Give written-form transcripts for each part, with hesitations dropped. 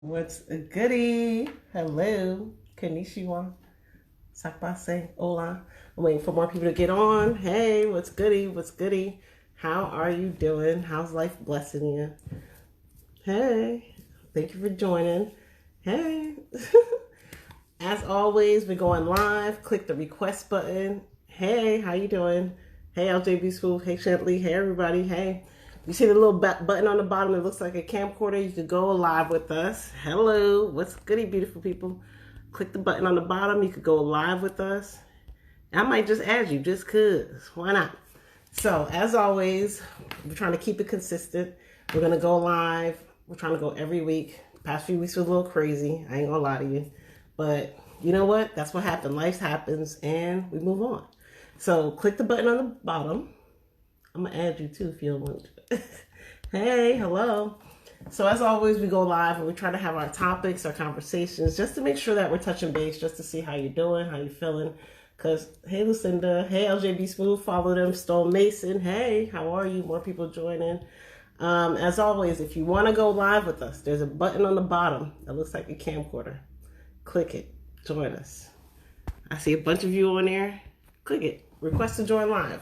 What's a goodie? Hello, Konnichiwa, Sakbase, hola. I'm waiting for more people to get on. Hey, what's goodie? What's goodie? How are you doing? How's life blessing you? Hey, thank you for joining. Hey, as always, we're going live. Click the request button. Hey, how you doing? Hey, LJB School. Hey, Shantley. Hey, everybody. Hey. You see the little button on the bottom that looks like a camcorder? You could go live with us. Hello. What's goody, beautiful people? Click the button on the bottom. You could go live with us. I might just add you just because. Why not? So, as always, we're trying to keep it consistent. We're going to go live. We're trying to go every week. The past few weeks was a little crazy. I ain't going to lie to you. But you know what? That's what happened. Life happens and we move on. So, click the button on the bottom. I'm going to add you too if you don't want to. Hey, hello. So as always, we go live and we try to have our topics, our conversations, just to make sure that we're touching base, just to see how you're doing, how you're feeling. Because, hey, Lucinda. Hey, LJB Smooth. Follow them. Stone Mason. Hey, how are you? More people joining. As always, if you want to go live with us, there's a button on the bottom that looks like a camcorder. Click it. Join us. I see a bunch of you on there. Click it. Request to join live.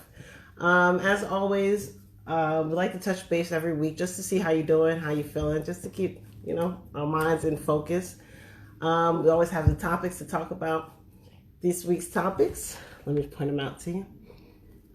As always, we like to touch base every week just to see how you're doing, how you're feeling, just to keep, our minds in focus. We always have the topics to talk about. This week's topics, let me point them out to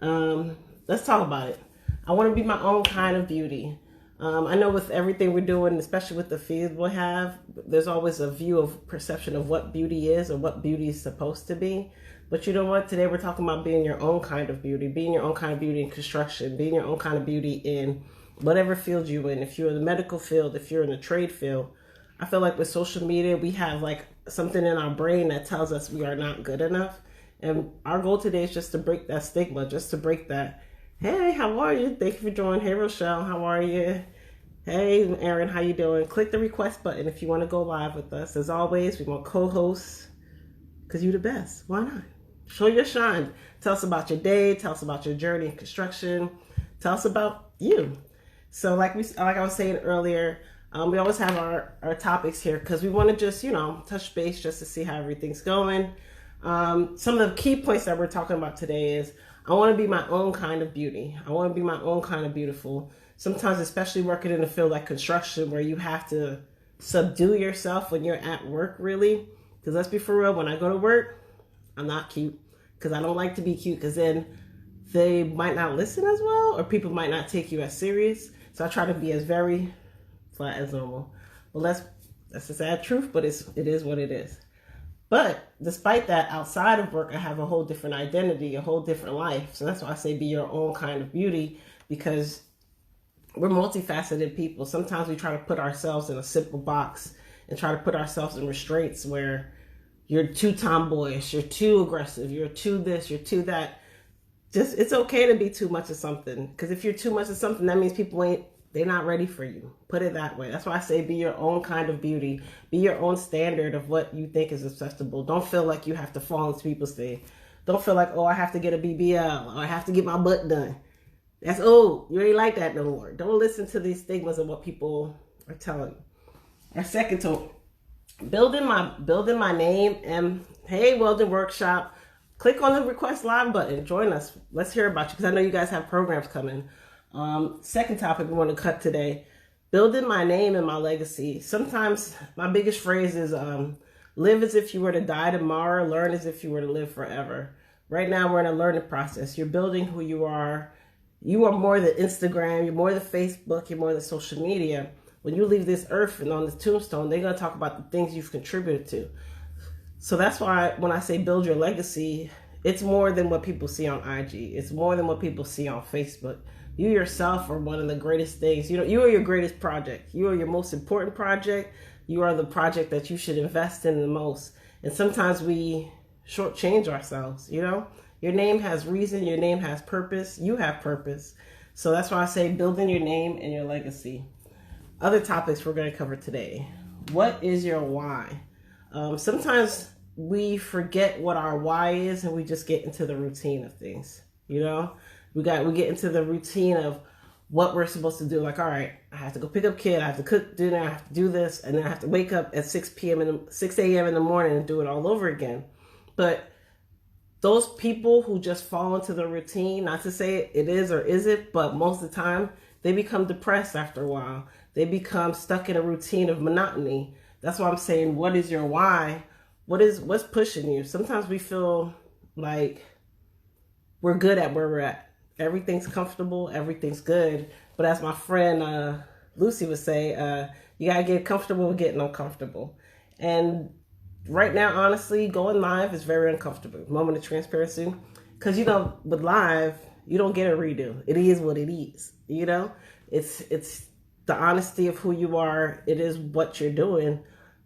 you. Let's talk about it. I want to be my own kind of beauty. I know with everything we're doing, especially with the feeds we have, there's always a view of perception of what beauty is or what beauty is supposed to be. But you know what? Today we're talking about being your own kind of beauty, being your own kind of beauty in construction, being your own kind of beauty in whatever field you're in. If you're in the medical field, if you're in the trade field, I feel like with social media, we have like something in our brain that tells us we are not good enough. And our goal today is just to break that stigma, just to break that. Hey, how are you? Thank you for joining. Hey, Rochelle, how are you? Hey, Aaron, how you doing? Click the request button if you want to go live with us. As always, we want co-hosts because you're the best. Why not? Show your shine. Tell us about your day. Tell us about your journey in construction. Tell us about you. So like I was saying earlier, we always have our topics here because we want to just, touch base just to see how everything's going. Some of the key points that we're talking about today is I want to be my own kind of beauty. I want to be my own kind of beautiful. Sometimes, especially working in a field like construction where you have to subdue yourself when you're at work, really. Because let's be for real, when I go to work, I'm not cute because I don't like to be cute because then they might not listen as well or people might not take you as serious. So I try to be as very flat as normal. Well, that's the sad truth, but it is what it is. But despite that, outside of work, I have a whole different identity, a whole different life. So that's why I say be your own kind of beauty, because we're multifaceted people. Sometimes we try to put ourselves in a simple box and try to put ourselves in restraints where you're too tomboyish, you're too aggressive, you're too this, you're too that. Just, it's okay to be too much of something. Because if you're too much of something, that means they're not ready for you. Put it that way. That's why I say be your own kind of beauty. Be your own standard of what you think is acceptable. Don't feel like you have to fall into people's thing. Don't feel like, oh, I have to get a BBL or I have to get my butt done. That's old. You ain't like that no more. Don't listen to these stigmas of what people are telling you. Our second tool, building my name. And hey, Weldon Workshop, click on the request live button. Join us. Let's hear about you because I know you guys have programs coming. Second topic we want to cut today, building my name and my legacy. Sometimes my biggest phrase is live as if you were to die tomorrow, learn as if you were to live forever. Right now we're in a learning process. You're building who you are. You are more than Instagram, you're more than Facebook, you're more than social media. When you leave this earth and on the tombstone, they're going to talk about the things you've contributed to. So that's why when I say build your legacy, it's more than what people see on IG. It's more than what people see on Facebook. You yourself are one of the greatest things. You are your greatest project. You are your most important project. You are the project that you should invest in the most. And sometimes we shortchange ourselves, Your name has reason. Your name has purpose. You have purpose. So that's why I say building your name and your legacy. Other topics we're going to cover today. What is your why? Sometimes we forget what our why is and we just get into the routine of things, We get into the routine of what we're supposed to do. Like, all right, I have to go pick up kid, I have to cook dinner, I have to do this, and then I have to wake up at 6 a.m. in the morning and do it all over again. But those people who just fall into the routine, not to say it is or isn't, but most of the time they become depressed after a while. They become stuck in a routine of monotony. That's why I'm saying, what is your why? What's pushing you? Sometimes we feel like we're good at where we're at. Everything's comfortable, everything's good. But as my friend Lucy would say, you gotta get comfortable with getting uncomfortable. And right now, honestly, going live is very uncomfortable. Moment of transparency, because with live, you don't get a redo. It is what it is. It's the honesty of who you are. It is what you're doing.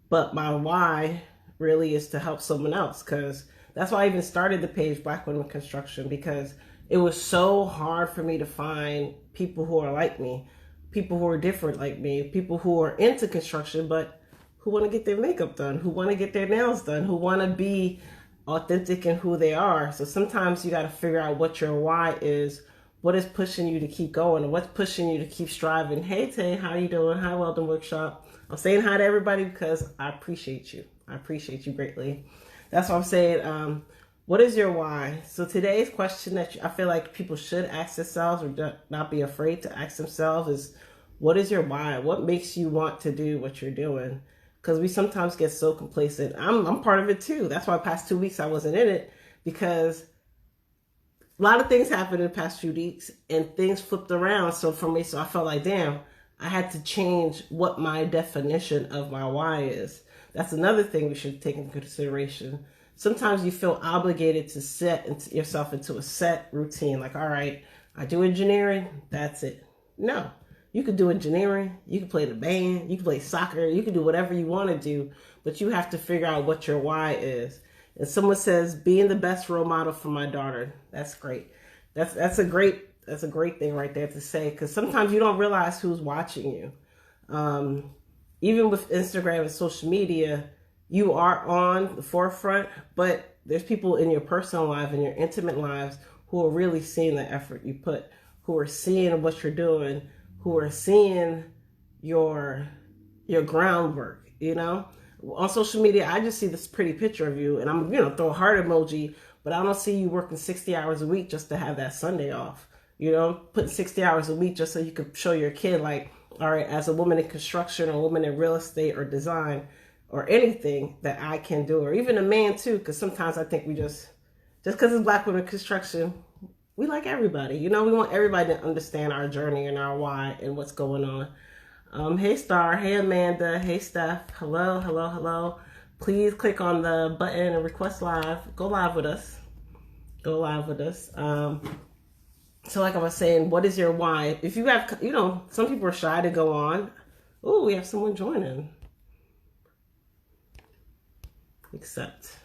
But my why really is to help someone else, because that's why I even started the page Black Women Construction, because it was so hard for me to find people who are like me, people who are different like me, people who are into construction, but who want to get their makeup done, who want to get their nails done, who want to be authentic in who they are. So sometimes you got to figure out what your why is, what is pushing you to keep going, and what's pushing you to keep striving. Hey, Tay, how you doing? Hi, Weldon Workshop. I'm saying hi to everybody because I appreciate you. I appreciate you greatly. That's what I'm saying. What is your why? So today's question that I feel like people should ask themselves, or not be afraid to ask themselves, is what is your why? What makes you want to do what you're doing? Because we sometimes get so complacent. I'm part of it too. That's why the past 2 weeks I wasn't in it, because a lot of things happened in the past few weeks and things flipped around. So for me, I felt like, damn, I had to change what my definition of my why is. That's another thing we should take into consideration. Sometimes you feel obligated to set yourself into a set routine. Like, all right, I do engineering, that's it. No, you could do engineering, you can play the band, you can play soccer, you can do whatever you want to do, but you have to figure out what your why is. And someone says, being the best role model for my daughter. That's great. That's a great thing right there to say, because sometimes you don't realize who's watching you. Even with Instagram and social media, you are on the forefront, but there's people in your personal life and your intimate lives who are really seeing the effort you put, who are seeing what you're doing, who are seeing your groundwork. On social media, I just see this pretty picture of you, and I'm throw a heart emoji, but I don't see you working 60 hours a week just to have that Sunday off. Putting 60 hours a week just so you could show your kid, like, all right, as a woman in construction or a woman in real estate or design or anything that I can do, or even a man too, because sometimes I think we just because it's Black women construction, we like everybody. We want everybody to understand our journey and our why and what's going on. Hey Star, hey Amanda, hey Steph, hello, hello, hello. Please click on the button and request live. Go live with us. Go live with us. So like I was saying, what is your why? If you have, some people are shy to go on. Oh, we have someone joining. Accept.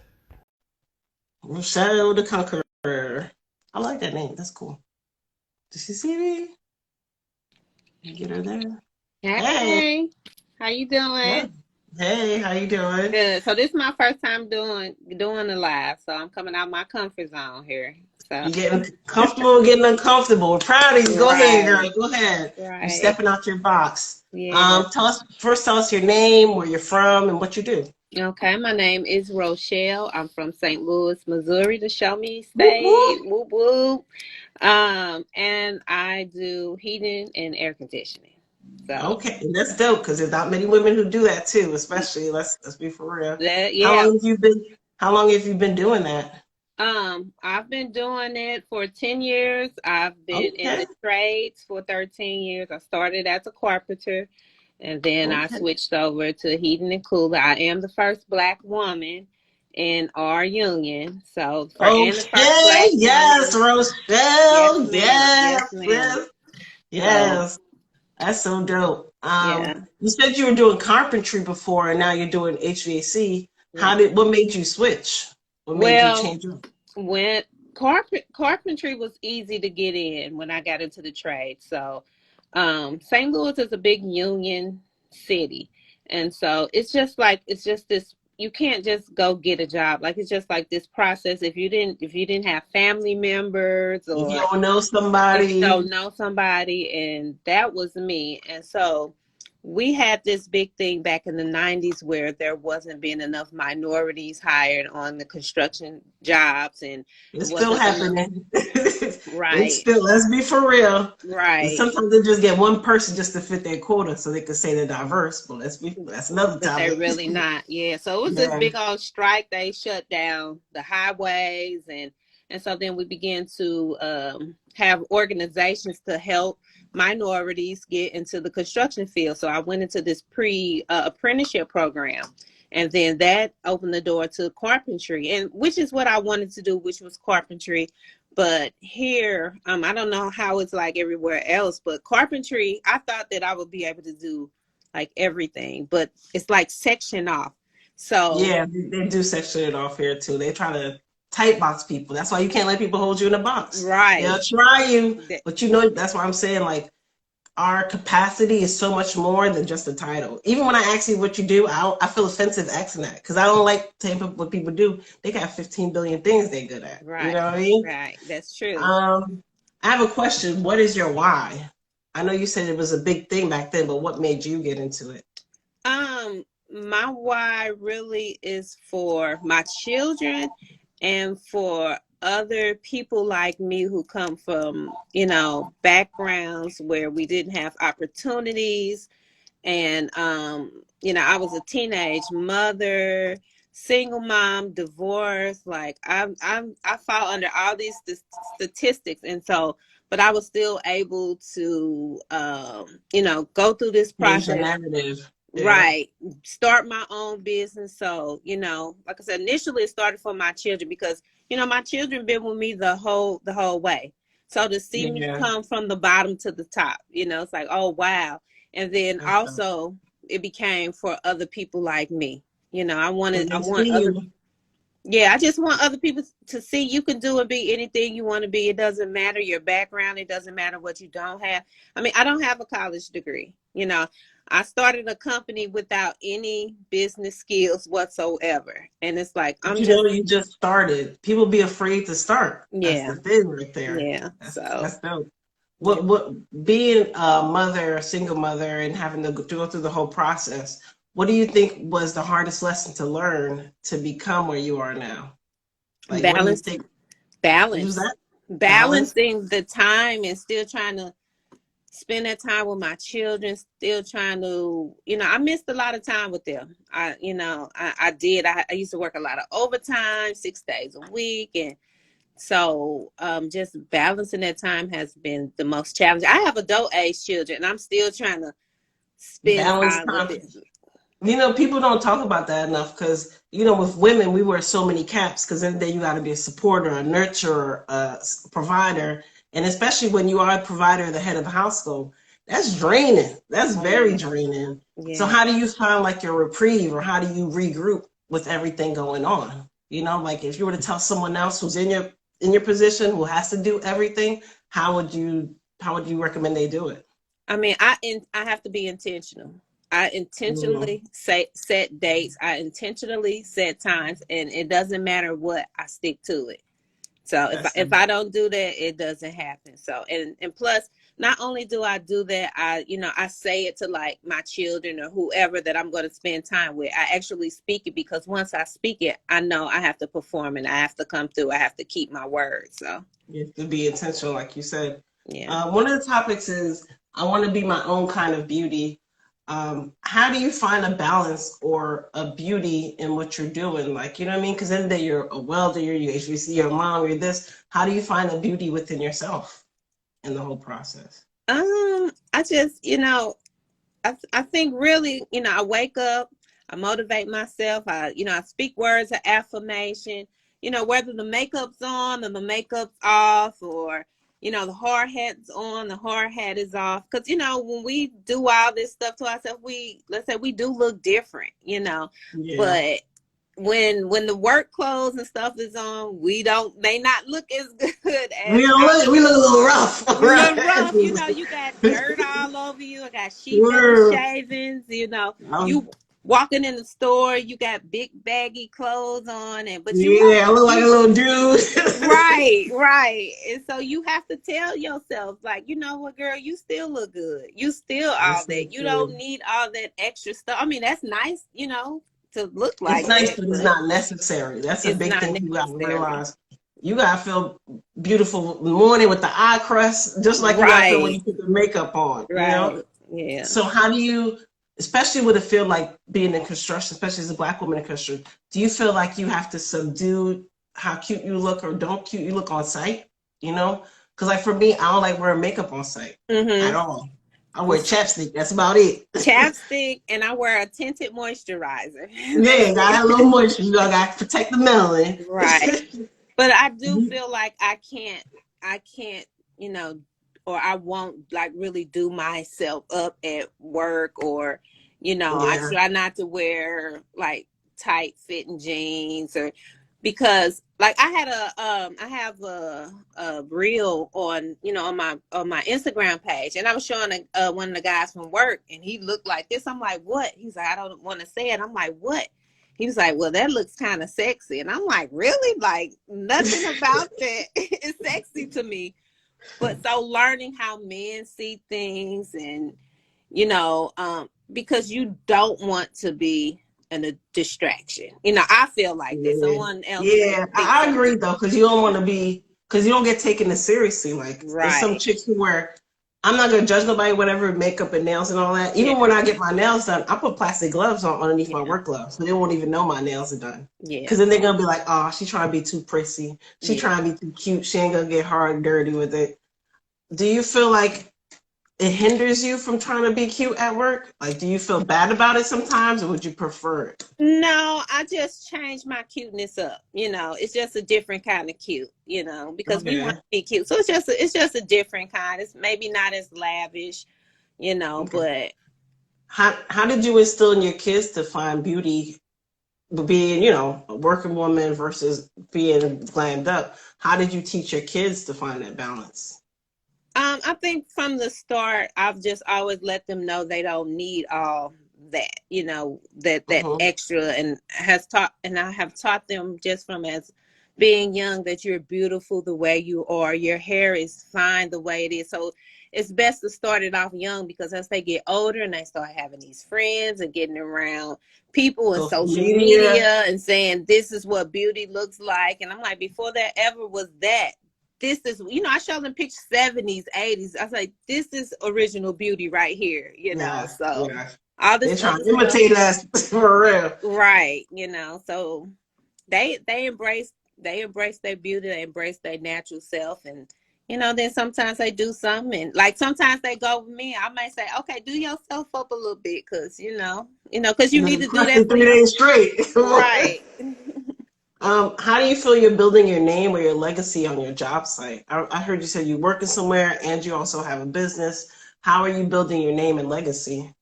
Rochelle the Conqueror. I like that name. That's cool. Does she see me? Get her there. Hey, how you doing? Hey, how you doing? Good. So this is my first time doing the live, so I'm coming out my comfort zone here. So You getting comfortable, getting uncomfortable. We're proud of you. Go ahead, right, girl. Go ahead. You're right, stepping out your box. yeah. Tell us your name, where you're from, and what you do. Okay, my name is Rochelle. I'm from St. Louis, Missouri, the Show Me Whoop, State. whoop. Whoop whoop. And I do heating and air conditioning. So Okay, and that's dope because there's not many women who do that too. Especially, let's be for real. that, How yeah. long have you been? How long have you been doing that? I've been doing it for 10 years. I've been in Okay, the trades for 13 years. I started as a carpenter and then I okay, switched over to heating and cooling. I am the first black woman in our union. So for and the first okay. black Yes, woman. Yes, Rochelle. ma'am. Yes, Yes, ma'am. yes, So yes. That's so dope. yeah. You said you were doing carpentry before, and now you're doing HVAC. Right. What made you switch? What made you Well, change up? when carpentry was easy to get in when I got into the trade. So, St. Louis is a big union city, and so it's just this you can't just go get a job. Like, it's just like this process. If you didn't have family members, If you or don't know if you somebody. don't know somebody, and that was me. And so we had this big thing back in the 90s where there wasn't being enough minorities hired on the construction jobs, and it It's still wasn't enough. happening. It's Right, still, let's be for real. And right. sometimes they just get one person just to fit their quota so they can say they're diverse. But that's another But they're topic. really not. Yeah. So it was this Yeah. big old strike. They shut down the highways, and so then we began to have organizations to help minorities get into the construction field. So I went into this pre apprenticeship program, and then that opened the door to carpentry, and which is what I wanted to do, which was carpentry. But here, I don't know how it's like everywhere else, but carpentry, I thought that I would be able to do like everything, but it's like section off. So Yeah, they do section it off here too. They try to tight box people. That's why you can't let people hold you in a box. They'll right, try you, that, but that's why I'm saying, like, our capacity is so much more than just a title. Even when I ask you what you do, I feel offensive asking that because I don't like telling what people do. They got 15 billion things they're good at. You right, know what I mean? right. That's true. I have a question. What is your why? I know you said it was a big thing back then, but what made you get into it? My why really is for my children and for other people like me who come from, backgrounds where we didn't have opportunities. And I was a teenage mother, single mom, divorced. Like, I fall under all these statistics. And so, but I was still able to go through this Change the process. narrative. Yeah. Right. Start my own business. So, like I said, initially it started for my children because, my children been with me the whole way. So to see me Yeah. come from the bottom to the top, it's like, oh, wow. And then also it became for other people like me. I want other, I just want other people to see you can do and be anything you want to be. It doesn't matter your background. It doesn't matter what you don't have. I mean, I don't have a college degree. I started a company without any business skills whatsoever. And it's like, you just started. People be afraid to start. Yeah. That's the thing right there. Yeah. That's dope. What being a mother, a single mother, and having to go through the whole process, what do you think was the hardest lesson to learn to become where you are now? Like, what do you think? Balancing the time and still trying to spend that time with my children, still trying to, I missed a lot of time with them. I did. I used to work a lot of overtime, 6 days a week. And so just balancing that time has been the most challenging. I have adult age children and I'm still trying to spend time with them. People don't talk about that enough because, with women, we wear so many caps because then you got to be a supporter, a nurturer, a provider. And especially when you are a provider, the head of a household, that's draining. That's very draining. Yeah. So how do you find like your reprieve, or how do you regroup with everything going on? Like if you were to tell someone else who's in your position, who has to do everything, how would you recommend they do it? I mean, I have to be intentional. I intentionally set dates. I intentionally set times, and it doesn't matter what, I stick to it. So if I don't do that, it doesn't happen. So, and plus, not only do I do that, I say it to like my children or whoever that I'm going to spend time with. I actually speak it because once I speak it, I know I have to perform and I have to come through. I have to keep my word. So you have to be intentional, like you said. Yeah. One of the topics is I want to be my own kind of beauty. How do you find a balance or a beauty in what you're doing? Like, you know what I mean? Because then you're a welder, you're HVAC, you're a mom, you're this. How do you find a beauty within yourself in the whole process? I just, I think really, I wake up, I motivate myself. I speak words of affirmation, whether the makeup's on or the makeup's off, or the hard hat's on, the hard hat is off. Because, when we do all this stuff to ourselves, let's say we do look different, Yeah. But when the work clothes and stuff is on, may not look as good as we look a little rough. We look rough, you got dirt all over you. I got sheet metal shavings, walking in the store, you got big baggy clothes on, and but you Yeah, I look like a little dude. right. And so you have to tell yourself, like, you know what, girl, you still look good. You still all That's so that. You don't true. need all that extra stuff. I mean, that's nice, to look It's like nice, that, but it's but not necessary. That's a it's big not thing you gotta necessary. realize. You gotta feel beautiful in the morning with the eye crust, just like you gotta feel when Right. you put the makeup on, you know? Right. Yeah. So how do you, especially with a field like being in construction, especially as a Black woman in construction, do you feel like you have to subdue how cute you look or don't cute you look on site? You know? Because like for me, I don't like wearing makeup on site at Mm-hmm. all. I wear chapstick. That's about it. Chapstick, and I wear a tinted moisturizer. That's Yeah, got a it. little moisture. You got to protect the melanin. Right. But I do feel like I can't, you know, or I won't like really do myself up at work, or, I Yeah. try not to wear like tight fitting jeans, or because like I have a reel on, on my Instagram page, and I was showing one of the guys from work, and he looked like this. I'm like, what? He's like, I don't want to say it. I'm like, what? He was like, well, that looks kind of sexy. And I'm like, really? Like, nothing about that is sexy to me. But so learning how men see things, and, because you don't want to be a distraction. I feel like that. Yeah, Someone else may yeah, think I something. agree though, because you don't want to be, because you don't get taken as seriously. Like, there's some Right. chicks who wear, I'm not gonna judge nobody, whatever, makeup and nails and all that. Yeah. Even when I get my nails done, I put plastic gloves on underneath my Yeah. work gloves, so they won't even know my nails are done. Yeah. Because then they're gonna be like, oh, she trying to be too prissy, she Yeah. trying to be too cute, she ain't gonna get hard and dirty with it. Do you feel like it hinders you from trying to be cute at work? Like, do you feel bad about it sometimes, or would you prefer it? No, I just changed my cuteness up. It's just a different kind of cute, because we want Okay. to be cute. So it's just a different kind. It's maybe not as lavish, Okay. but How did you instill in your kids to find beauty, being, a working woman versus being glammed up? How did you teach your kids to find that balance? I think from the start, I've just always let them know they don't need all that, that Hmm. extra, and I have taught them just from as being young that you're beautiful the way you are. Your hair is fine the way it is. So it's best to start it off young, because as they get older and they start having these friends and getting around people and Social social media. media and saying this is what beauty looks like. And I'm like, before there ever was that, this is, I show them pictures 70s, 80s. I say, this is original beauty right here, Yeah, so yeah. all They're this trying other to stuff, imitate us for real. right, so they embrace their beauty, they embrace their natural self. And then sometimes they do something, and like sometimes they go with me. I may say, okay, do yourself up a little bit, because because you And need then to do that question for 3 days yourself. straight. Right. How do you feel you're building your name or your legacy on your job site? I heard you say you're working somewhere and you also have a business. How are you building your name and legacy?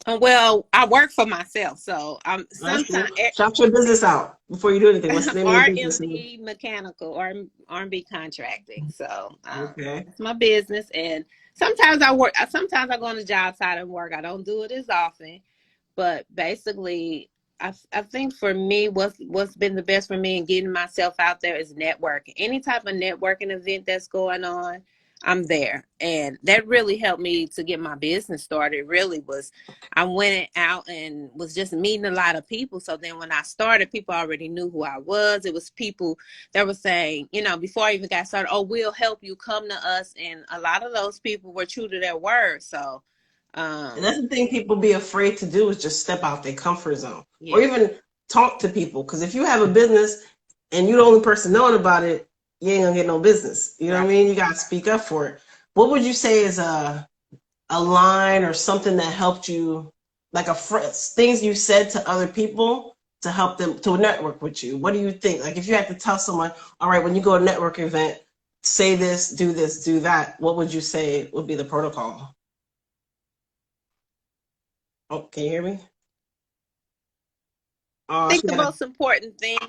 Well, I work for myself, so I'm That's sometimes cool. Shout your business out before you do anything. What's the name of your business? RMB Mechanical, or R&B Contracting. So Okay. it's my business, and sometimes I work. Sometimes I go on the job site and work. I don't do it as often, but basically, I think for me, what's been the best for me in getting myself out there is networking. Any type of networking event that's going on, I'm there, and that really helped me to get my business started. Really was, I went out and was just meeting a lot of people. So then when I started, people already knew who I was. It was people that were saying, before I even got started, oh, we'll help you, come to us, and a lot of those people were true to their word. So And um that's the thing people be afraid to do is just step out their comfort zone or yeah. even talk to people. Because if you have a business and you're the only person knowing about it, you ain't gonna get no business. You know what Right. I mean? You gotta speak up for it. What would you say is a line or something that helped you, like things you said to other people to help them to network with you? What do you think? Like if you had to tell someone, all right, when you go to a network event, say this, do that. What would you say would be the protocol? Oh, can you hear me? I Oh, think she the got a most important thing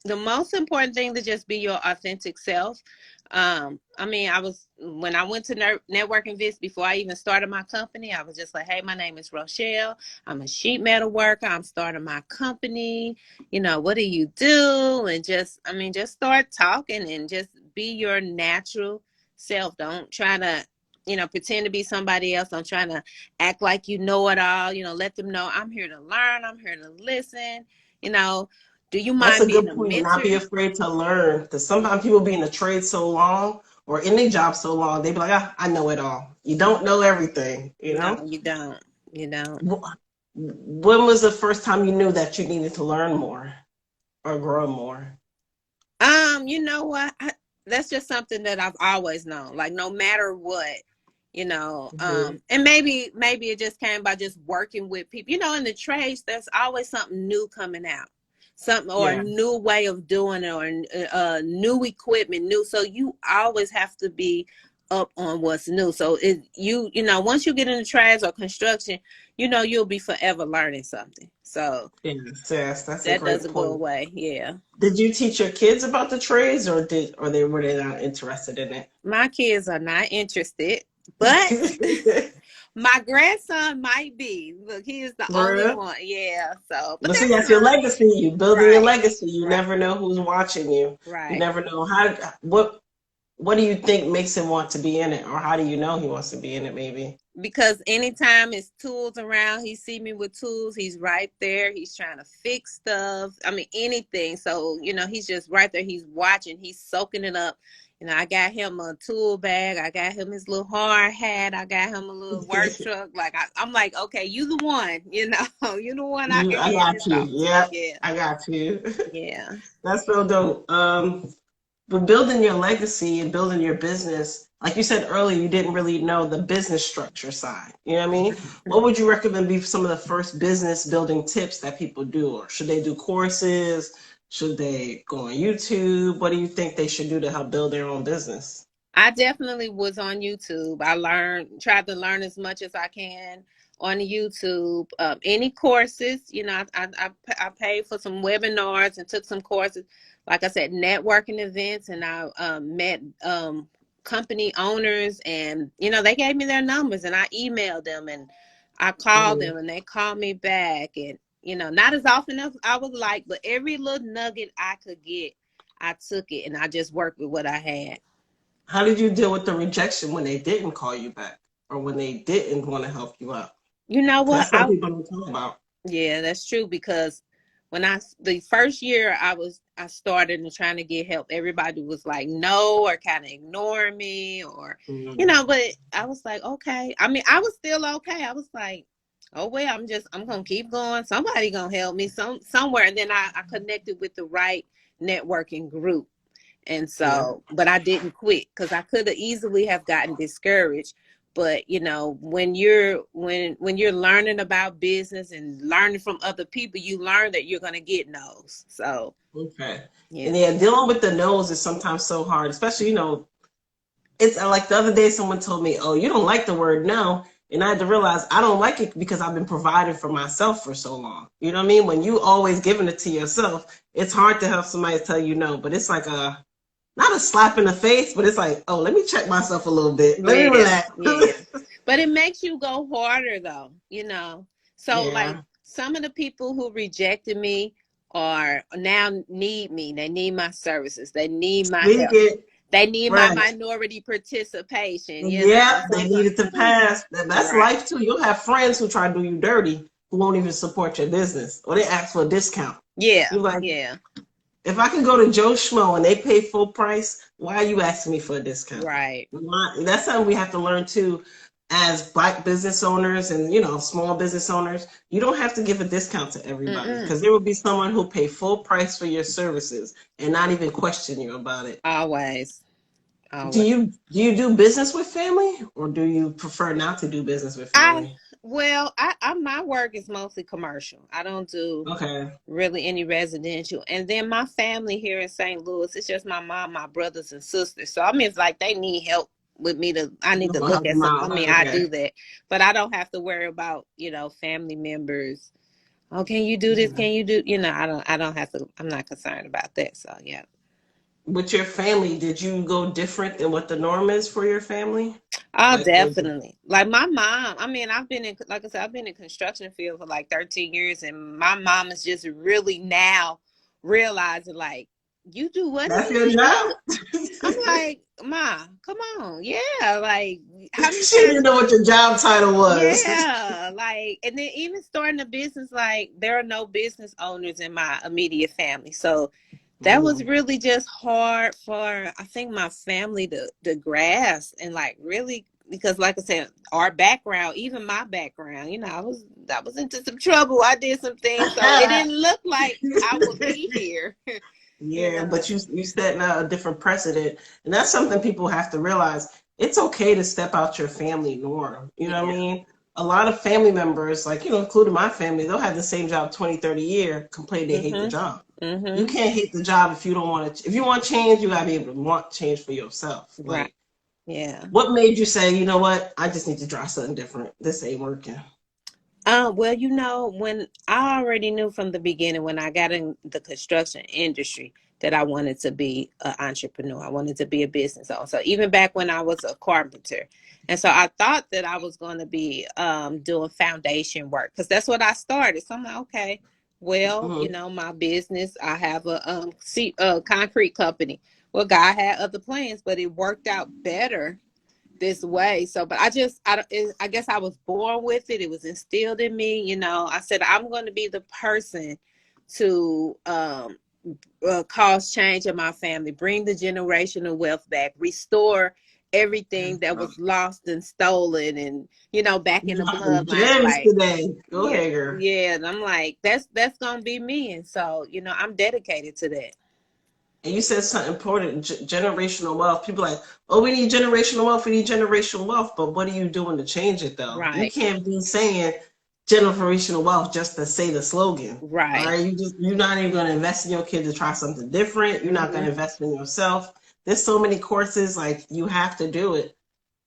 The most important thing to just be your authentic self. I mean, when I went to networking Vist before I even started my company, I was just like, hey, my name is Rochelle. I'm a sheet metal worker. I'm starting my company. You know, what do you do? And just start talking and just be your natural self. Don't try to, pretend to be somebody else. Don't try to act like you know it all. Let them know I'm here to learn. I'm here to listen. You know, do you That's mind a being good a point. Not mentor? be afraid to learn. Because sometimes people be in the trade so long or in their job so long, they be like, I know it all. You don't know everything, you No, know? you don't. You don't. When was the first time you knew that you needed to learn more or grow more? You know what? That's just something that I've always known. Like no matter what, Hmm. and maybe it just came by just working with people. In the trades, there's always something new coming out, something or a Yeah. new way of doing it, or new equipment, new. So you always have to be up on what's new. So once you get in the trades or construction, you'll be forever learning something. So Yes, yes, that's a that great doesn't go point. away. Yeah. Did you teach your kids about the trades or were they not interested in it? My kids are not interested, but my grandson might be. Look, he is the For only real? one. Yeah. So, but But see, that's that's your fine. legacy. You building your Right. legacy. You Right. never know who's watching you. You Right. never know what do you think makes him want to be in it, or how do you know he wants to be in it? Maybe. Because anytime his tools around, he see me with tools. He's right there. He's trying to fix stuff. I mean, anything. So he's just right there. He's watching. He's soaking it up. I got him a tool bag. I got him his little hard hat. I got him a little work truck. Like I'm like, okay, you the one. You the one I can I hand got this you. off to. Yeah, Yeah. I got you. Yeah. That's so dope. But building your legacy and building your business, like you said earlier, you didn't really know the business structure side. You know what I mean? What would you recommend be some of the first business building tips that people do? Or should they do courses? Should they go on YouTube? What do you think they should do to help build their own business? I definitely was on YouTube. Tried to learn as much as I can on YouTube. Any courses, I paid for some webinars and took some courses. Like I said, networking events, and I met company owners, and they gave me their numbers, and I emailed them, and I called Mhm. them, and they called me back, and not as often as I would like, but every little nugget I could get, I took it, and I just worked with what I had. How did you deal with the rejection when they didn't call you back or when they didn't want to help you out? You know Because what? that's something people don't talk about. Yeah, that's true, because the first year I started and trying to get help, everybody was like no, or kind of ignoring me, or Mhm. but I was like, okay. I mean, I was still okay. I was like, oh well, I'm gonna keep going. Somebody gonna help me somewhere. And then I connected with the right networking group. And Yeah. so, but I didn't quit, because I could have easily have gotten discouraged. But when you're learning about business and learning from other people, you learn that you're gonna get no's. So Okay. yeah. And yeah, dealing with the no's is sometimes so hard, especially, it's like the other day someone told me, oh, you don't like the word no. And I had to realize I don't like it because I've been providing for myself for so long. You know what I mean? When you always giving it to yourself, it's hard to have somebody tell you no. But it's like not a slap in the face, but it's like, oh, let me check myself a little bit. Let me Yeah, relax. yeah. But it makes you go harder though, So like Yeah. some of the people who rejected me are now need me. They need my services. They need my Speak help. it. They need my Right. minority participation, Yeah, they So need it to pass. That's right. life too. You'll have friends who try to do you dirty who won't even support your business or they ask for a discount. Yeah, You're like, yeah, if I can go to Joe Schmo and they pay full price, why are you asking me for a discount? right. That's something we have to learn too as Black business owners and small business owners. You don't have to give a discount to everybody Mm-mm. because there will be someone who pay full price for your services and not even question you about it. Always, Do always. you do business with family or do you prefer not to do business with I family? well, I my work is mostly commercial. I don't do Okay. really any residential. And then my family here in St. Louis, it's just my mom, my brothers and sisters. So I mean, it's like they need help with me I need You're to gonna look help at them some. out. I mean, I Okay. do that, but I don't have to worry about, family members oh, can you do this? Yeah. Can you do, I don't have to, I'm not concerned about that. So yeah. With your family, did you go different than what the norm is for your family? Oh, Like, was it, definitely. Like my mom, I mean, like I said, I've been in construction field for like 13 years, and my mom is just really now realizing, like, you do what that's again? your job? I'm like, Ma, come on. Yeah. Like, how many She didn't times? know what your job title was. Yeah. Like, and then even starting a business, like, there are no business owners in my immediate family. So that was Mhm. really just hard for, I think, my family to grasp and, like, really, because like I said, our background, even my background, I was into some trouble. I did some things. So it didn't look like I would be here, you Yeah, know. but you setting a different precedent, and that's something people have to realize. It's okay to step out your family norm. You know what I Yeah. mean? A lot of family members, like, including my family, they'll have the same job 20, 30 years, complain they hate the Mhm. job. You Mhm. can't hate the job if you don't want to. If you want change, you gotta be able to want change for yourself. Right. Like, Yeah. what made you say, you know what? I just need to try something different. This ain't working. Well, when I already knew from the beginning when I got in the construction industry that I wanted to be an entrepreneur. I wanted to be a business owner. So even back when I was a carpenter, and so I thought that I was going to be doing foundation work because that's what I started. So I'm like, okay, well, Hmm. my business. I have a concrete company. Well, God had other plans, but it worked out better this way. So, but I guess I was born with it. It was instilled in me. I said, I'm going to be the person to cause change in my family, bring the generational wealth back, restore everything that was lost and stolen and, back in You the dropping bloodline. gems Like, today. Go yeah, ahead, girl. yeah. And I'm like, that's going to be me. And so, I'm dedicated to that. And you said something important, generational wealth. People are like, oh, we need generational wealth. We need generational wealth. But what are you doing to change it, though? You Right, can't be saying generational wealth just to say the slogan. All right. right, you're not even going to invest in your kid to try something different. You're not going Hmm. to invest in yourself. There's so many courses, like, you have to do it.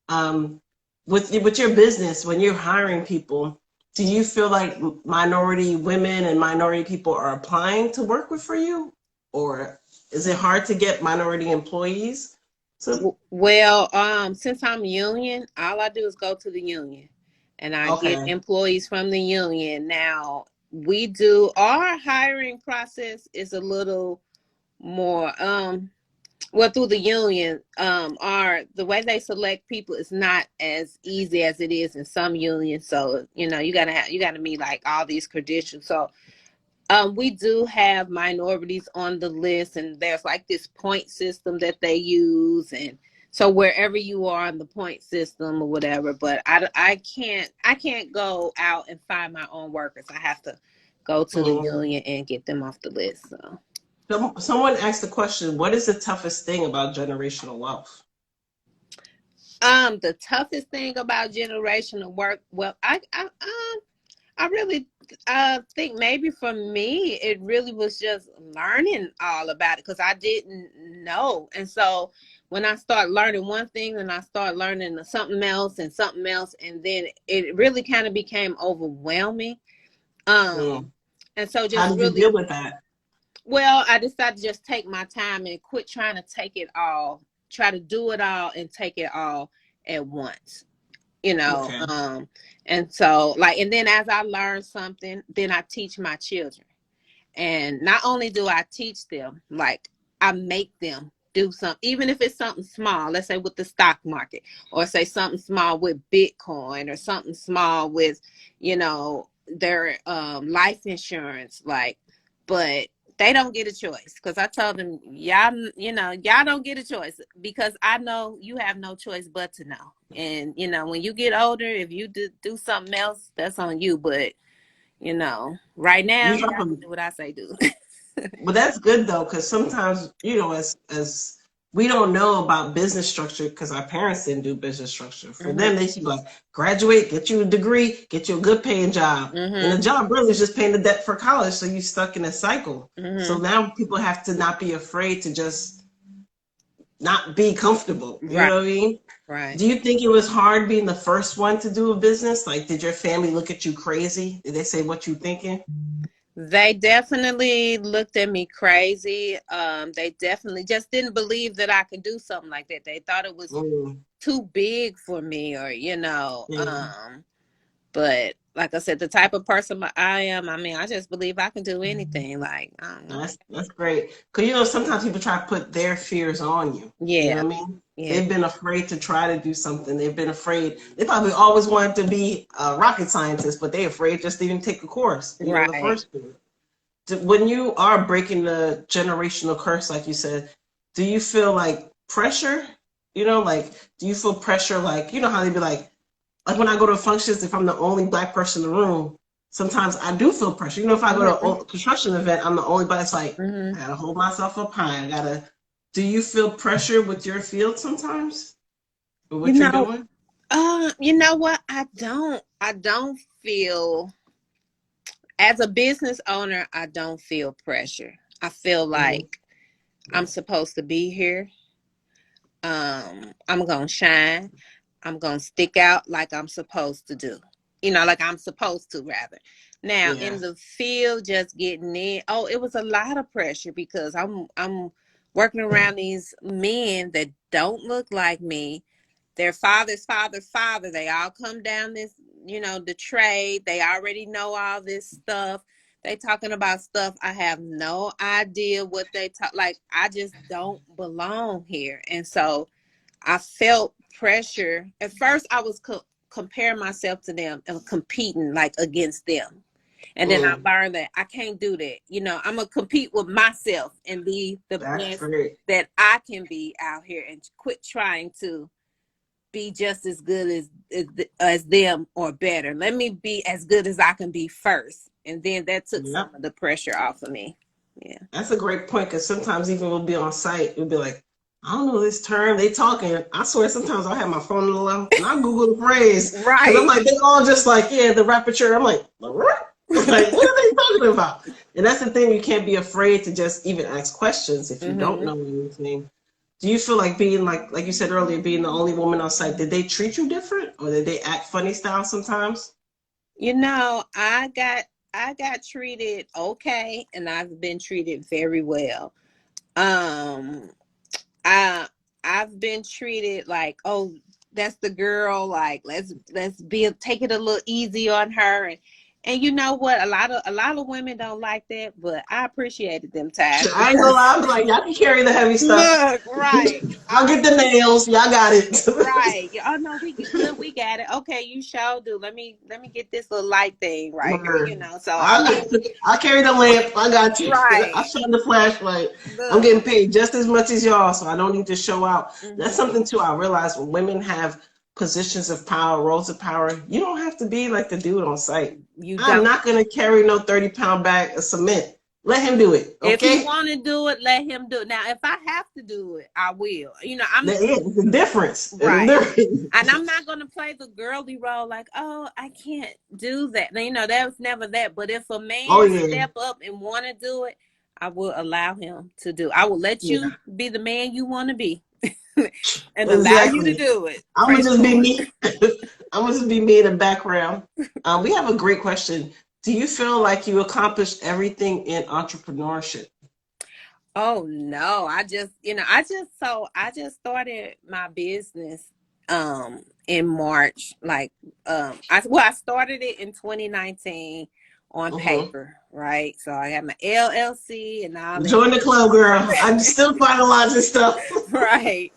Um, with your business, when you're hiring people, do you feel like minority women and minority people are applying to work with for you, or is it hard to get minority employees? So Well, since I'm union, all I do is go to the union and I get okay, employees from the union. Now, we do our hiring process is a little more well through the union, our the way they select people is not as easy as it is in some unions. So, you gotta meet like all these credentials. So we do have minorities on the list, and there's like this point system that they use, and so wherever you are in the point system or whatever. But I can't go out and find my own workers. I have to go to the mhm. union and get them off the list. So, Someone asked the question, what is the toughest thing about generational wealth? the toughest thing about generational work, well, I really think maybe for me, it really was just learning all about it because I didn't know. And so when I start learning one thing and I start learning something else and something else, and then it really kind of became overwhelming. Mm. Um, and so How just did you deal really, with that? well, I decided to just take my time and quit trying to take it all, try to do it all and take it all at once you know Okay. um and so, like, and then as I learn something, then I teach my children. And not only do I teach them, like, I make them do something, even if it's something small, let's say with the stock market, or say something small with Bitcoin, or something small with their life insurance, like. But they don't get a choice because I told them, y'all don't get a choice, because I know you have no choice but to know. And when you get older, if you do something else, that's on you. But right now, You you drop have to them. do what I say do. But that's good though, because sometimes, as we don't know about business structure because our parents didn't do business structure. For Mhm. them, they should be like, graduate, get you a degree, get you a good paying job. And the Mhm. job really is just paying the debt for college. So you're stuck in a cycle. So Mhm. now people have to not be afraid to just not be comfortable. You Right. know what I mean? Right. Do you think it was hard being the first one to do a business? Like, did your family look at you crazy? Did they say what you thinking? They definitely looked at me crazy. They definitely just didn't believe that I could do something like that. They thought it was Mm, too big for me, or yeah. but like I said, the type of person I am, I mean, I just believe I can do anything. Like, I don't know. That's great. Because, sometimes people try to put their fears on you. You know Yeah. what I mean? Yeah. They've been afraid to try to do something. They've been afraid. They probably always wanted to be a rocket scientist, but they're afraid just to even take a course, the Right. first one. When you are breaking the generational curse, like you said, do you feel like pressure? Like, do you feel pressure? Like, how they be like when I go to functions, if I'm the only black person in the room, sometimes I do feel pressure. If I go Hmm. to a construction event, I'm the only black. It's like Hmm. I gotta hold myself up high. I gotta. Do you feel pressure with your field sometimes, with You what you're know, doing? you know what? I don't feel, as a business owner, I don't feel pressure. I feel Mm-hmm. like I'm supposed to be here. I'm gonna shine. I'm gonna stick out like I'm supposed to do. Like I'm supposed to, rather. Now Yeah. in the field, just getting in. Oh, it was a lot of pressure because I'm working around these men that don't look like me. Their father. They all come down this, the trade. They already know all this stuff. They talking about stuff I have no idea what they talk. Like, I just don't belong here, and so I felt pressure. At first, I was comparing myself to them and competing like against them. And then I Mm, learned that I can't do that. I'm going to compete with myself and be the that's best great. that I can be out here, and quit trying to be just as good as them or better. Let me be as good as I can be first. And then that took some Yep. of the pressure off of me. Yeah. That's a great point because sometimes even we'll be on site, we'll be like, I don't know this term they talking. I swear sometimes I'll have my phone on the low and I'll Google the phrase because I'm Right. like, they all just like, yeah, the rapporteur. I'm like, what? Like, what are they talking about? And that's the thing, you can't be afraid to just even ask questions if you don't Hmm. know anything. Do you feel like being like you said earlier, being the only woman on site, did they treat you different or did they act funny style sometimes? I got treated okay, and I've been treated very well. Um, I I've been treated like, oh, that's the girl. Like, let's be take it a little easy on her, and you know what? A lot of women don't like that, but I appreciated them times I ain't gonna because lie, I'm like, y'all can carry the heavy stuff. look, right. I'll get the nails. Y'all got it. Right. Oh no, we got it. Okay, you sure do. Let me get this little light thing right here. Word. So I mean, I carry the lamp. I got you. I right. shine the flashlight. I'm Look. getting paid just as much as y'all, so I don't need to show out. That's Hmm. something too. I realize when women have positions of power, roles of power, you don't have to be like the dude on site. You I'm don't. not gonna carry no 30-pound bag of cement. Let him do it, If he okay? want to do it, let him do it. Now, if I have to do it, I will. I'm It's a difference. It's a right. difference. And I'm not going to play the girly role like, oh, I can't do that. Now, that was never that. But if a Oh man yeah, step up and want to do it, I will allow him to do. I will let yeah, you be the man you want to be and allow you to exactly. do it. I'm gonna Praise the just be Lord. me. I'm gonna just be me in the background. We have a great question. Do you feel like you accomplished everything in entrepreneurship? Oh no, I just started my business in March. Like, I started it in 2019 on Mm-hmm. paper, right? So I have my LLC and all Join the club, girl. I'm still finalizing stuff. that. Right.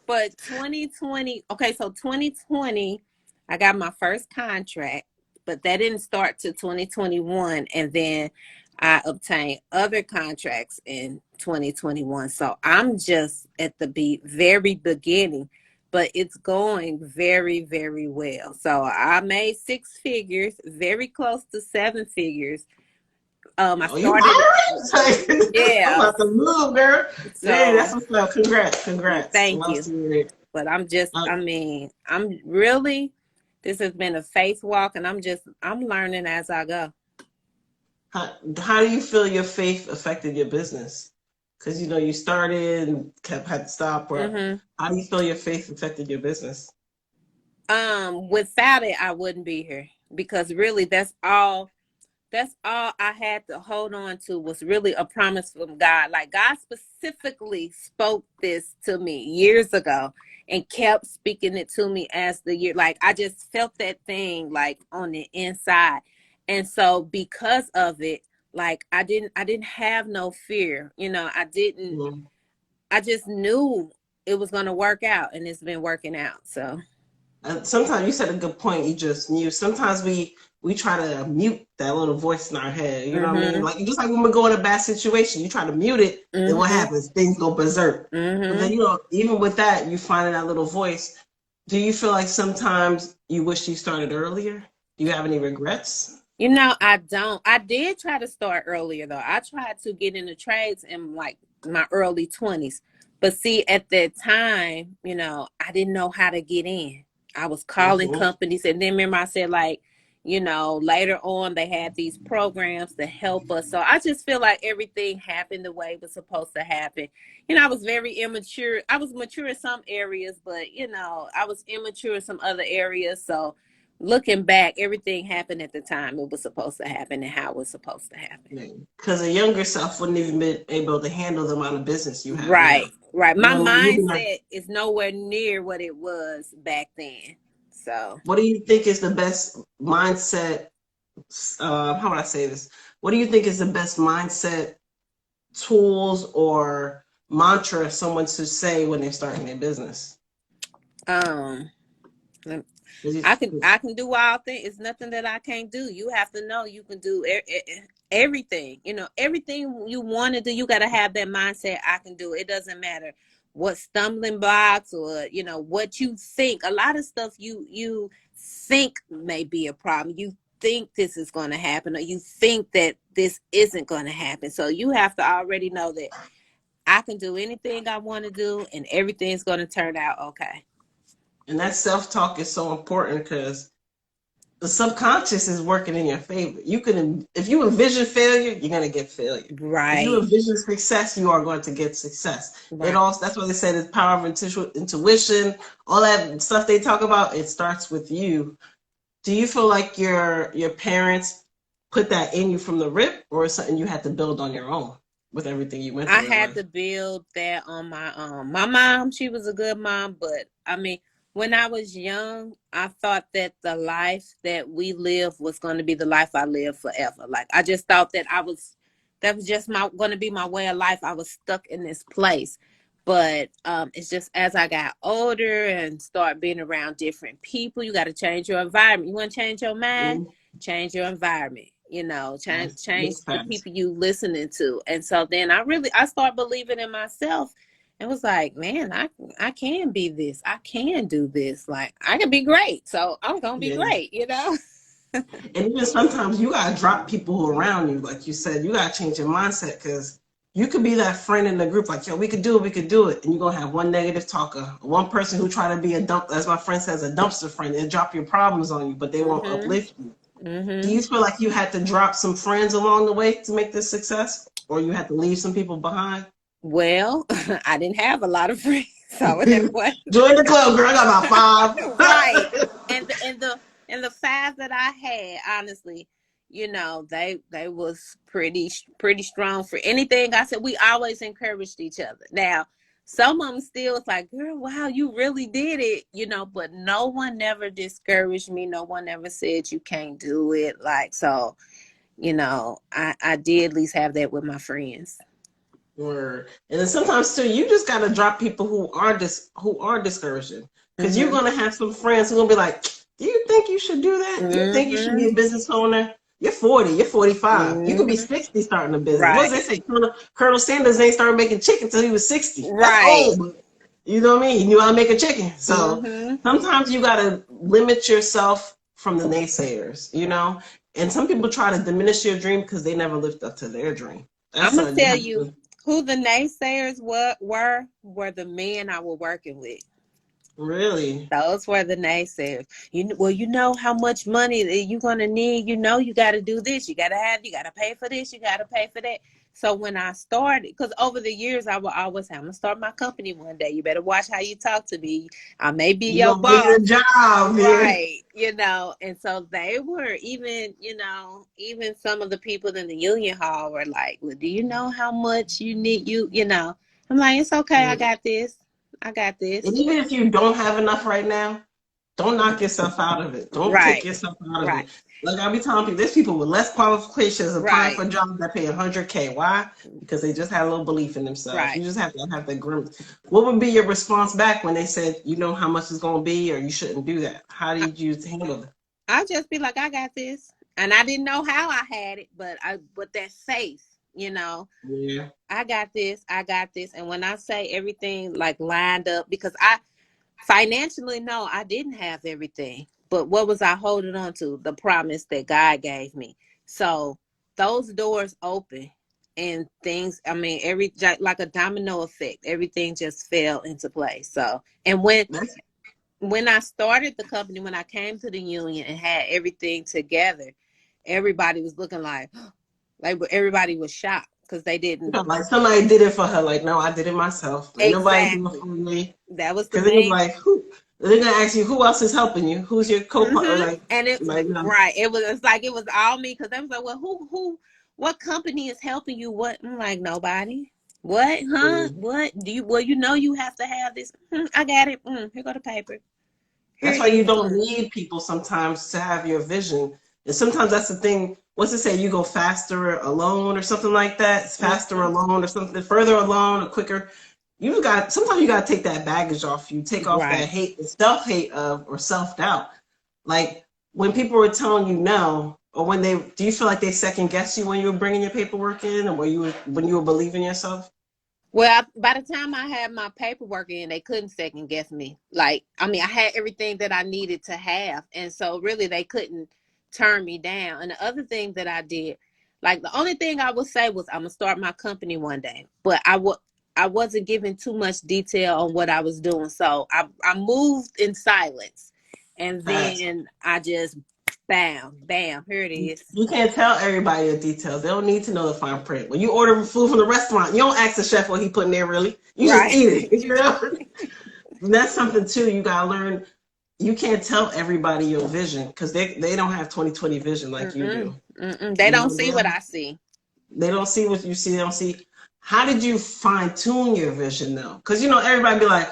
But 2020, okay, so 2020, I got my first contract, but that didn't start to 2021. And then I obtained other contracts in 2021. So I'm just at the very beginning, but it's going very, very well. So I made six figures, very close to seven figures. I Oh, you started, already? I'm yeah. about to move, girl. Hey, So that's what's up. Congrats, congrats. thank Love you. seeing it. But Uh, I mean, I'm really, this has been a faith walk, and I'm learning as I go. how do you feel your faith affected your business? because you know you started and had to stop, or Mm-hmm. how do you feel your faith affected your business? Without it, I wouldn't be here because really that's all I had to hold on to was really a promise from God. Like God specifically spoke this to me years ago and kept speaking it to me as the year. Like I just felt that thing like on the inside. And so because of it, like I didn't have no fear. Mm. I just knew it was gonna work out and it's been working out. So Sometimes you said a good point. You just knew. Sometimes we try to mute that little voice in our head. You know what I mean? mhm. Like just like when we go in a bad situation, you try to mute it. Then what Mhm. happens? Things go berserk. But then Mhm. you know, even with that, you find that little voice. Do you feel like sometimes you wish you started earlier? Do you have any regrets? I don't. I did try to start earlier though. I tried to get into trades in like my early 20s. But see, at that time, I didn't know how to get in. I was calling Hmm. companies and then remember I said like, later on they had these programs to help us. So I just feel like everything happened the way it was supposed to happen. I was very immature. I was mature in some areas, but I was immature in some other areas. So looking back, everything happened at the time it was supposed to happen and how it was supposed to happen. Because a younger self wouldn't even be able to handle the amount of business you have now. Right, right. You My know what I mean? You be like, mindset is nowhere near what it was back then. So, what do you think is the best mindset? How would I say this? What do you think is the best mindset tools or mantra someone should say when they're starting their business? um, I can Because I can do all things. It's nothing that I can't do. You have to know you can do everything. Everything you want to do. You got to have that mindset. I can do it. It doesn't matter what stumbling blocks or what you think. A lot of stuff you think may be a problem. You think this is going to happen, or you think that this isn't going to happen. So you have to already know that I can do anything I want to do, and everything's going to turn out okay. and that self-talk is so important because the subconscious is working in your favor. You can, if you envision failure, you're gonna get failure. If you Right, envision success, you are going to get success. It right. all, that's why they say the power of intuition, all that stuff they talk about. It starts with you. Do you feel like your parents put that in you from the rip, or is something you had to build on your own with everything you went I through in had life? to build that on my own. My mom, she was a good mom, but I mean, when I was young, I thought that the life that we live was going to be the life I live forever. Like I just thought that was just my going to be my way of life. I was stuck in this place. But it's just as I got older and start being around different people, you got to change your environment. You want to change your mind, Mm-hmm. change your environment. Yes, Change yes, the facts. people you listening to. And so then I start believing in myself and was like, man, I can be this. I can do this. Like I can be great. So I'm gonna be Yeah. great. And even sometimes you gotta drop people who are around you, like you said, you gotta change your mindset because you could be that friend in the group, like, yo, we could do it. And you're gonna have one negative talker, one person who try to be a dump, as my friend says, a dumpster friend, and drop your problems on you, but they won't Mhm. uplift you. Do Mhm. you feel like you had to drop some friends along the way to make this success? Or you had to leave some people behind? Well, I didn't have a lot of friends. So that was Join the club, girl. I got about right. five. And the five that I had, honestly, they was pretty strong for anything I said. We always encouraged each other. Now, some of them still was like, girl, wow, you really did it. But no one never discouraged me. No one ever said you can't do it. Like, so, I did at least have that with my friends. Word. And then sometimes too, you just gotta drop people who are discouraging, because you're Mm-hmm. gonna have some friends who are gonna be like, "Do you think you should do that? Do you think you should be Mm-hmm. a business owner? You're 40, you're 45, you could be Mm-hmm. 60 starting a business." What does they Right. say? Colonel Sanders ain't started making chicken until he was 60. That's Right. old, but you know what I mean. He knew how to make a chicken. So Mm-hmm. sometimes you gotta limit yourself from the naysayers, you know. And some people try to diminish your dream because they never lived up to their dream. I'm That's gonna a you tell have you to. who the naysayers were the men I was working with. Really? Those were the naysayers. Well, you know how much money that you're gonna need. You know, you got to do this. You got to pay for this. You got to pay for that. So when I started, because over the years I will always have, I'm gonna start my company one day. You better watch how you talk to me. I may be You your gonna give you boss, a job, yeah. right? You know, and so they were even, even some of the people in the union hall were like, "Well, do you know how much you need? I'm like, it's okay. I got this. I got And this. even if you don't have enough right now, don't knock yourself out of it. Don't take Right, yourself out of right, it. Like I be telling people, there's people with less qualifications applying right, for jobs that pay 100K. Why? Because they just had a little belief in themselves. right. You just have to have the grim. What would be your response back when they said, you know how much it's going to be, or you shouldn't do that? How I, did you handle it? I'll just be like, I got this. And I didn't know how I had it, but that faith, Yeah, I got this, I got this. And when I say everything like lined up, because I financially, no, I didn't have everything. But what was I holding on to? The promise that God gave me. So those doors open and things, I mean, like a domino effect, everything just fell into place. So, and that's when I started the company, when I came to the union and had everything together, everybody was looking like everybody was shocked because they didn't like somebody did it for her. Like, no, I did it myself. Ain't nobody do it exactly. for me. That was the Because it was main. like, who? They're gonna ask you who else is helping you. Who's your co-partner? And it No. right. It's like it was all me because they was like, well, what company is helping you? What? I'm like, nobody. What? Huh? Mm. What? Well, you have to have this. I got it. Here go the paper. Here That's it why you is. don't need people sometimes to have your vision. And sometimes that's the thing. What's it say? You go faster alone or something like that. It's faster Mm-hmm. alone or something. Further alone or quicker. Sometimes you got to take that baggage off you. Take off that Right. hate, the self hate of or self doubt. Like when people were telling you no, or do you feel like they second guess you when you were bringing your paperwork in, or when you were believing yourself? Well, by the time I had my paperwork in, they couldn't second guess me. Like, I mean, I had everything that I needed to have. And so really they couldn't turn me down. And the other thing that I did, like the only thing I would say was I'm gonna start my company one day. But I wasn't giving too much detail on what I was doing. So I moved in silence. And Facts. then I just bam, here it is. You can't tell everybody the details. They don't need to know the fine print. When you order food from the restaurant, you don't ask the chef what he put in there really. You just Right. eat it. You know? And that's something too. You gotta learn. You can't tell everybody your vision because they don't have 20/20 vision like you Mm-mm, do. mm-mm. They You don't know, see what I see. they don't see what you see. They don't see. How did you fine tune your vision though? Because everybody be like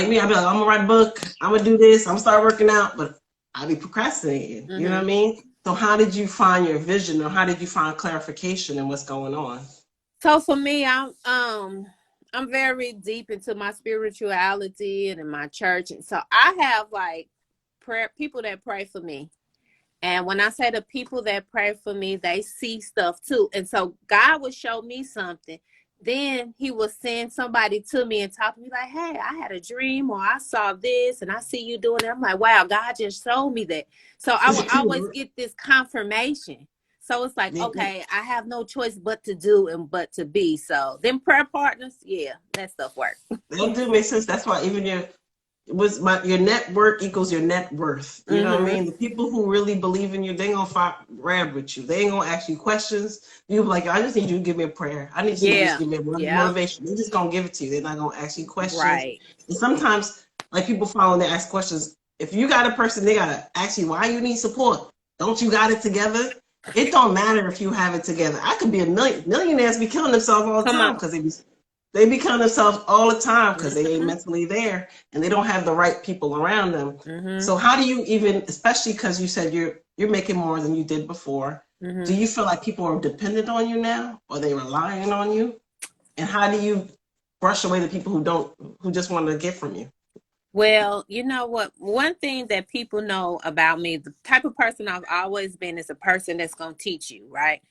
me. I'd be like, I'm gonna write a book. I'm gonna do this. I'm gonna start working out, but I be procrastinating. You know what Mm-hmm. I mean? So how did you find your vision, or how did you find clarification in what's going on? So for me, I'm very deep into my spirituality and in my church, and so I have like prayer people that pray for me. And when I say the people that pray for me, they see stuff too. And so God would show me something. Then he would send somebody to me and talk to me like, hey, I had a dream or I saw this and I see you doing it. I'm like, wow, God just showed me that. So I would always get this confirmation. So it's like, okay, I have no choice but to do and but to be. So then prayer partners, yeah, that stuff works. That do make sense. That's why even your network equals your net worth. You know what I Mm-hmm. mean? The people who really believe in you, they gonna fight rad with you. They ain't gonna ask you questions. You be like, I just need you to give me a prayer. I need you to just Yeah. give me a Yeah. motivation. They're just gonna give it to you. They're not gonna ask you questions. Right. And sometimes, like people follow, they ask questions. If you got a person, they gotta ask you why you need support. Don't you got it together? It don't matter if you have it together. I could be a millionaires be killing themselves all the Come time on. because they be killing themselves all the time because they ain't Mm-hmm. mentally there and they don't have the right people around them. Mm-hmm. So how do you even, especially because you said you're making more than you did before, do Mm-hmm. you feel like people are dependent on you now, or they relying on you? And how do you brush away the people who just want to get from you? Well, you know what? One thing that people know about me, the type of person I've always been is a person that's gonna teach you, right?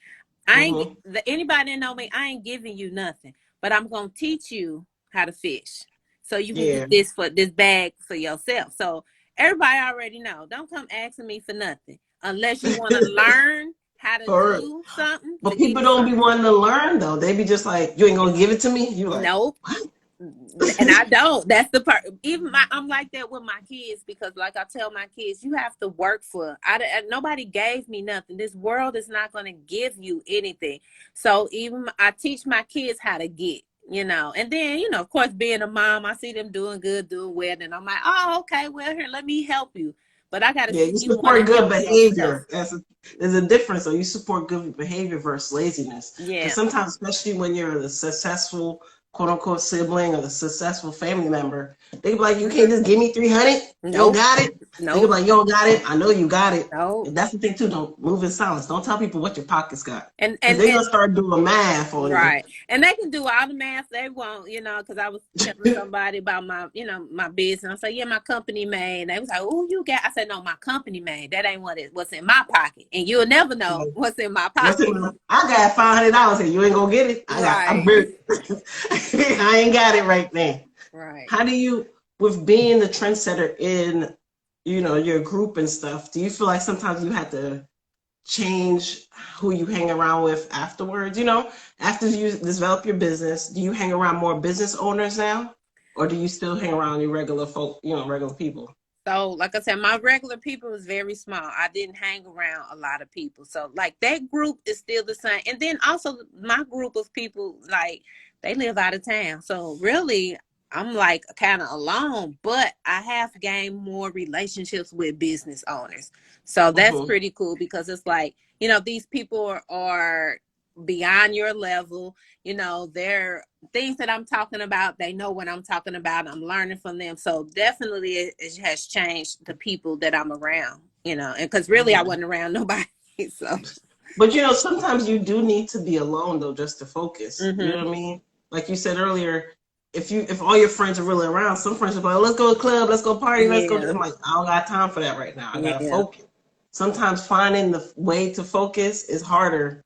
I ain't Mm-hmm. anybody that know me, I ain't giving you nothing, but I'm gonna teach you how to fish. So you can Yeah. get this bag for yourself. So everybody already know. Don't come asking me for nothing unless you want to learn how to Or, do something to but give people you don't be something. wanting to learn though. They be just like, you ain't gonna give it to me. You like, Nope. what? And I don't. That's the part. I'm like that with my kids because, like I tell my kids, you have to work for. Nobody gave me nothing. This world is not going to give you anything. So even I teach my kids how to get. And then of course, being a mom, I see them doing good, doing well, and I'm like, oh, okay, well, here, let me help you. But I got to Yeah, see you you want support to good help yourself. behavior. There's a difference. So you support good behavior versus laziness. Because Yeah. sometimes, especially when you're the successful, quote unquote, sibling or the successful family member, they be like, you can't just give me 300. You don't Nope. got it. They be Nope. like, you don't got it. I know you got it. Nope. And that's the thing too. Don't move in silence. Don't tell people what your pockets got. And Because and they're and gonna start doing math on you. Right. And they can do all the math they want, because I was telling somebody about my business. I said, yeah, my company made. They was like, oh, you got, I said, no, my company made. That ain't what's in my pocket. And you'll never know what's in my pocket. I got $500 here. You ain't gonna get it. I'm Right. very, I ain't got it right now. Right. How do you, with being the trendsetter in, your group and stuff, do you feel like sometimes you have to change who you hang around with afterwards? After you develop your business, do you hang around more business owners now? Or do you still hang around your regular folk, regular people? So, like I said, my regular people was very small. I didn't hang around a lot of people. So, like, that group is still the same. And then also my group of people, like, they live out of town. So really, I'm like kind of alone, but I have gained more relationships with business owners. So that's Mm-hmm. pretty cool because it's like, these people are beyond your level. They're things that I'm talking about. They know what I'm talking about. I'm learning from them. So definitely it has changed the people that I'm around, and because really I Mm-hmm. wasn't around nobody. So, But sometimes you do need to be alone though, just to focus. You know mm-hmm. what I mean? Like you said earlier, if all your friends are really around, some friends are like, let's go to the club, let's go party, let's go. Yeah. I'm like, I don't got time for that right now. I gotta Yeah. focus. Sometimes finding the way to focus is harder.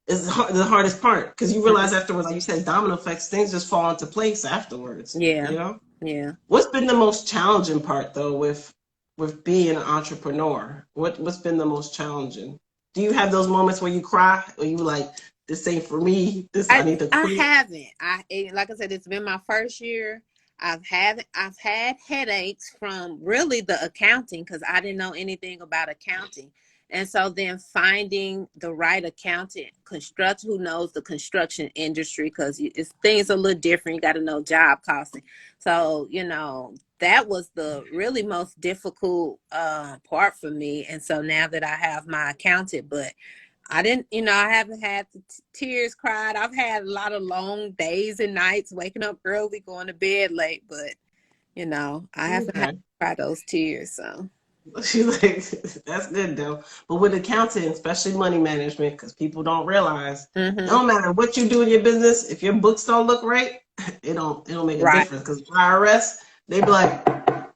Is the hardest part because you realize afterwards, like you said, domino effects, things just fall into place afterwards. Yeah. Yeah. What's been the most challenging part though with being an entrepreneur? What's been the most challenging? Do you have those moments where you cry or you like, this ain't for me, I need to I quit? haven't. Like I said, it's been my first year. I've had headaches from really the accounting because I didn't know anything about accounting. And so then finding the right accountant, who knows the construction industry because things are a little different. You got to know job costing. So, that was the really most difficult part for me. And so now that I have my accountant, but I didn't, I haven't had the tears cried. I've had a lot of long days and nights, waking up early, going to bed late, but I haven't had Okay. to cry those tears. So, She's like, that's good though. But with accounting, especially money management, because people don't realize it mm-hmm. don't matter what you do in your business, if your books don't look right, it don't make a Right. difference. Because IRS, they be like,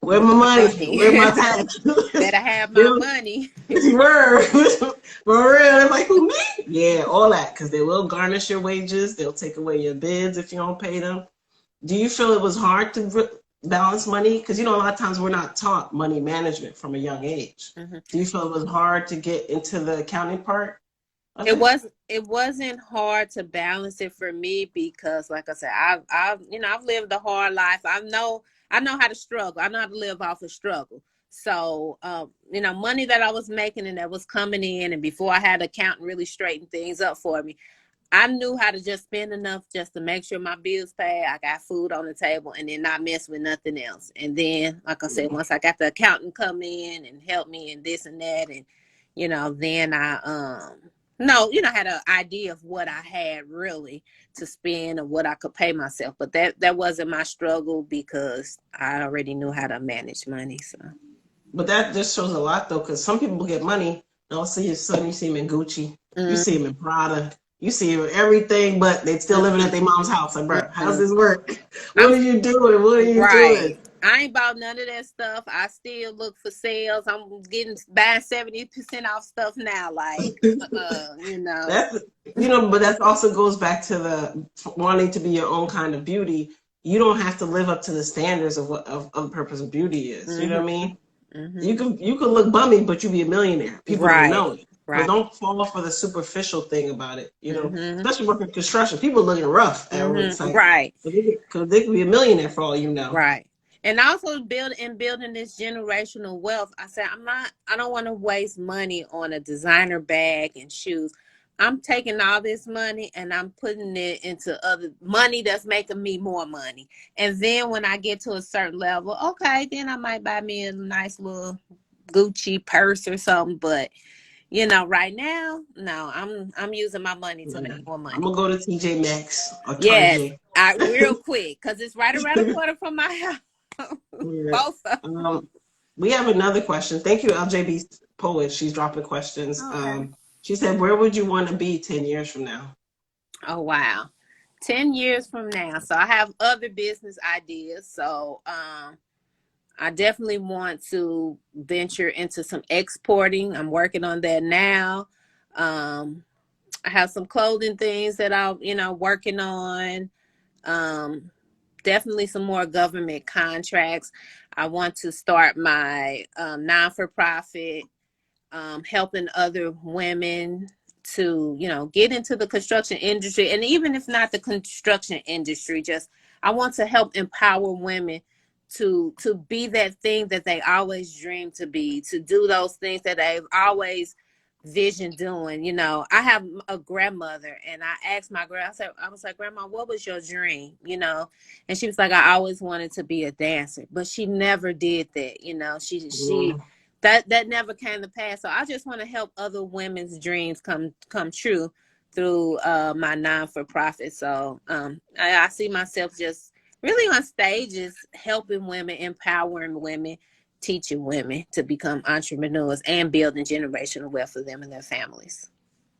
where my money? Where my tax? Better have my money. Word. For real. They're like, who, me? Yeah, all that. Because they will garnish your wages. They'll take away your bids if you don't pay them. Do you feel it was hard to balance money? Because, a lot of times we're not taught money management from a young age. Mm-hmm. Do you feel it was hard to get into the accounting part of It it? was. It wasn't hard to balance it for me because, like I said, I've lived a hard life. I know how to struggle. I know how to live off of struggle. So, money that I was making and that was coming in, and before I had an accountant really straighten things up for me, I knew how to just spend enough just to make sure my bills paid. I got food on the table and then not mess with nothing else. And then, like I said, once I got the accountant come in and help me and this and that, and then I no, had an idea of what I had really to spend and what I could pay myself. But that wasn't my struggle because I already knew how to manage money. So. But that just shows a lot, though, because some people get money. They'll see his son, you see him in Gucci, you see him in Prada, you see him in everything, but they still living at their mom's house. Like, bro, how's this work? What are you doing? What are you doing? Right. I ain't bought none of that stuff. I still look for sales. I'm buying 70% off stuff now. Like, That's but that also goes back to the wanting to be your own kind of beauty. You don't have to live up to the standards of what of the purpose of beauty is. You know what I mean? Mm-hmm. You can look bummy, but you be a millionaire. People don't Right. know it. but Right. don't fall for the superficial thing about it. You know, Mm-hmm. especially working construction, people looking rough at one Mm-hmm. site Right. because they could be a millionaire for all you know. Right. And also building this generational wealth. I said I don't want to waste money on a designer bag and shoes. I'm taking all this money and I'm putting it into other money that's making me more money. And then when I get to a certain level, okay, then I might buy me a nice little Gucci purse or something. But right now, no, I'm using my money to make more I'm money. gonna go to TJ Maxx or Yes, Target. I real quick because it's right around the corner from my house. Yeah. Both of We have another question. Thank you, LJB Poet. She's dropping questions. them. Okay. She said, "Where would you want to be 10 years from now?" Oh wow. 10 years from now. So I have other business ideas. So I definitely want to venture into some exporting. I'm working on that now. Um I have some clothing things that I'm, working on. Um Definitely some more government contracts. I want to start my non-for-profit, helping other women to get into the construction industry. And even if not the construction industry, just I want to help empower women to be that thing that they always dream to be, to do those things that they've always vision doing. I have a grandmother, and I asked my I was like, Grandma, what was your dream? And she was like, I always wanted to be a dancer, but she never did that. She Mm, that never came to pass. So I just want to help other women's dreams come true through my non-for-profit. So I see myself just really on stages helping women, empowering women, teaching women to become entrepreneurs and building generational wealth for them and their families.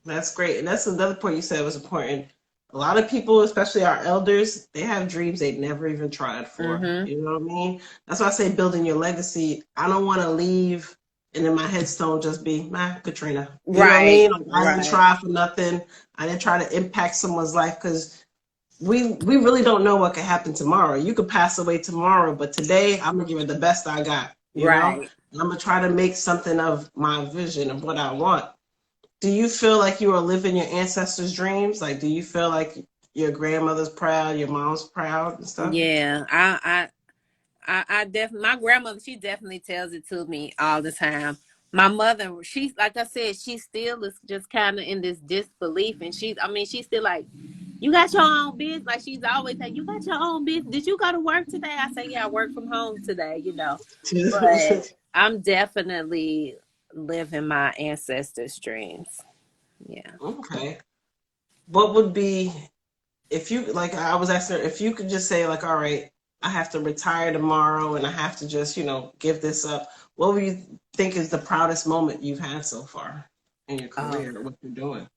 that's great, and that's another point you said was important. A lot of people, especially our elders, they have dreams they never even tried for. Mm-hmm. You know what I mean? That's why I say building your legacy. I don't want to leave and then my headstone just be, Katrina. You know what I Right, mean? Like, I didn't right, try for nothing. I didn't try to impact someone's life because we really don't know what could happen tomorrow. You could pass away tomorrow, but today I'm gonna give it the best I got. You know, right. and I'm gonna try to make something of my vision of what I want. Do you feel like you are living your ancestors' dreams? Like, do you feel like your grandmother's proud, your mom's proud and stuff? Yeah, I definitely, my grandmother, she definitely tells it to me all the time. My mother, she's like I said, she still is just kind of in this disbelief, and she's still like, you got your own business. Like she's always like, you got your own business. Did you go to work today? I say, yeah, I work from home today. But I'm definitely living my ancestors' dreams. Yeah. Okay. What would be if you like? I was asking her if you could just say like, all right, I have to retire tomorrow and I have to just give this up. What would you think is the proudest moment you've had so far in your Oh. career? What you're doing?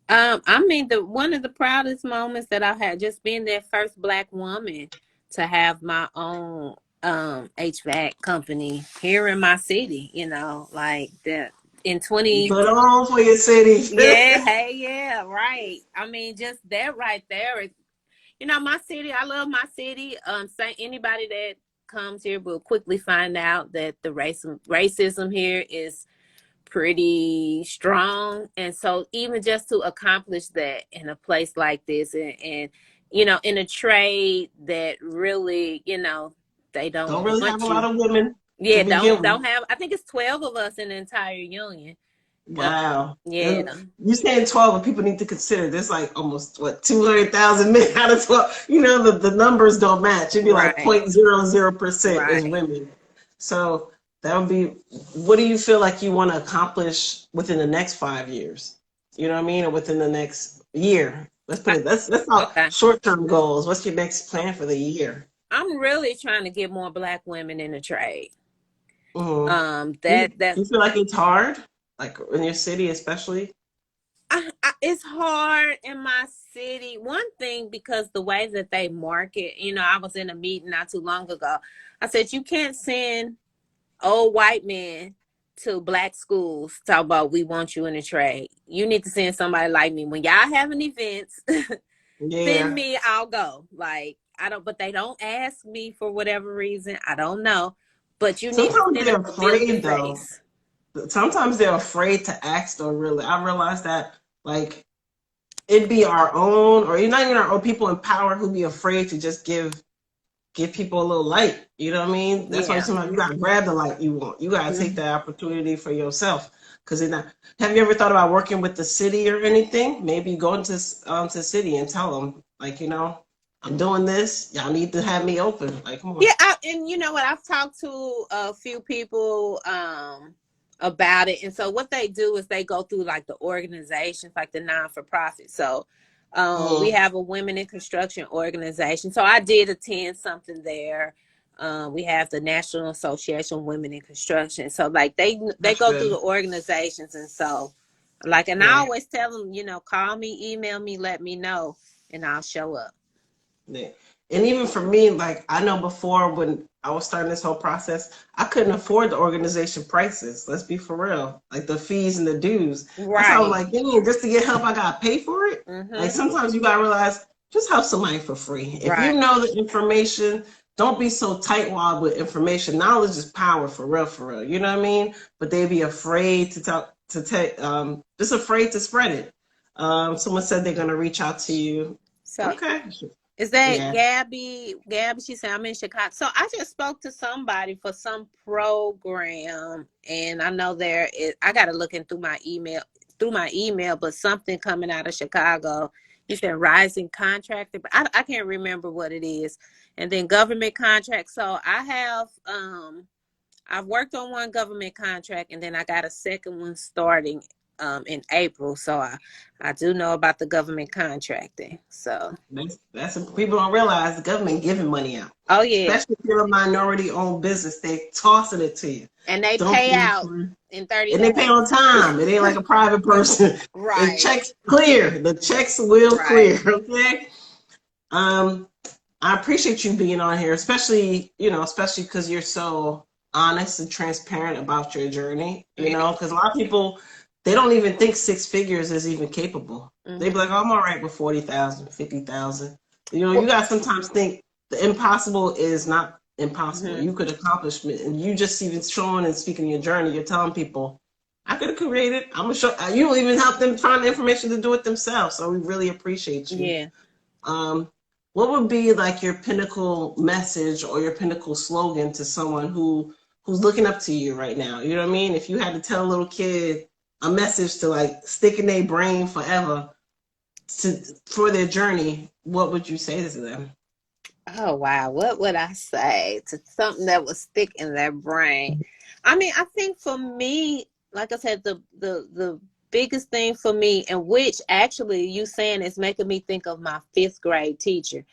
I mean, the one of the proudest moments that I've had just being that first Black woman to have my own HVAC company here in my city. Like that in You 20. put on for your city. Yeah, hey, yeah, right. I mean, just that right there is, my city. I love my city. Say anybody that comes here will quickly find out that the racism here is pretty strong. And so even just to accomplish that in a place like this, and in a trade that really, they Don't don't really have a want lot you. of women to Yeah, begin with. don't have, I think it's 12 of us in the entire union. uh, Wow. yeah. And you saying 12, but people need to consider there's like almost 200,000 men out of 12. The numbers don't match. It'd be like Right, 0.00% is right. women. So that would be, what do you feel like you want to accomplish within the next 5 years? You know what I mean? Or within the next year. Let's put I, it, let's talk okay. short-term goals. What's your next plan for the year? I'm really trying to get more Black women in the trade. Mm-hmm. Do That you feel like it's hard? Like in your city, especially? it's hard in my city. One thing, because the way that they market, I was in a meeting not too long ago. I said, you can't send old white men to Black schools talk about we want you in the trade. You need to send somebody like me. When y'all having events, send Yeah. me, I'll go. Like, I don't, but they don't ask me for whatever reason. I don't know. But you need to Sometimes send a they're familiar afraid though. face. sometimes they're afraid to ask though, really. I realized that, like, it'd be our own, or not even our own people in power who be afraid to just give people a little light. You know what I mean? That's why Yeah. sometimes you gotta grab the light you want. You gotta take Mhm. that opportunity for yourself. Cause it not. Have you ever thought about working with the city or anything? Maybe go into to the city and tell them, like, I'm doing this. Y'all need to have me open. Like, come on. Yeah, and you know what? I've talked to a few people about it, and so what they do is they go through like the organizations, like the non-for-profit. So we Mm, have a women in construction organization. So I did attend something there. We have the National Association of Women in Construction. So like they that's go through good. the organizations, and so like, and I Yeah. always tell them, call me, email me, let me know, and I'll show up. Yeah. And even for me, like I know before when I was starting this whole process, I couldn't afford the organization prices. Let's be for real. Like the fees and the dues. That's how I was Right. like, dang, just to get help, I gotta pay for it. Like Mm-hmm. sometimes you gotta realize just help somebody for free. If you Right. know the information, don't be so tightwad with information. Knowledge is power for real, for real. You know what I mean? But they be afraid to talk to take just afraid to spread it. Someone said they're gonna reach out to you. So Okay. is that Yeah. Gabby? Gabby, she said I'm in Chicago. So I just spoke to somebody for some program, and I know I got to look in through my email, but something coming out of Chicago. You said rising contractor, but I can't remember what it is. And then government contract. So I've worked on one government contract, and then I got a second one starting in April. So I do know about the government contracting. So. That's what people don't realize. The government giving money out, Oh yeah, especially if you're a minority-owned business. They tossing it to you. and they Don't pay be out afraid. in 30 And they pay on days. time. It ain't like a private person. The Right, checks clear. The checks will right. clear. Okay. Um, I appreciate you being on here, especially because you're so honest and transparent about your journey. Yeah. Because a lot of people they don't even think six figures is even capable. They be Mm-hmm. like, "Oh, I'm all right with 40,000, 50,000." You Well, guys sometimes think the impossible is not impossible. mm-hmm. You could accomplish it, and you just even showing and speaking your journey. You're telling people, "I could have created. I'm gonna show." You don't even help them find the information to do it themselves. So we really appreciate you. Yeah. Um, what would be like your pinnacle message or your pinnacle slogan to someone who's looking up to you right now? You know what I mean? If you had to tell a little kid a message to like stick in their brain forever for their journey, what would you say to them? Oh wow, what would I say to something that would stick in their brain? I mean, I think for me, like I said, the biggest thing for me, and which actually you saying is making me think of my fifth grade teacher.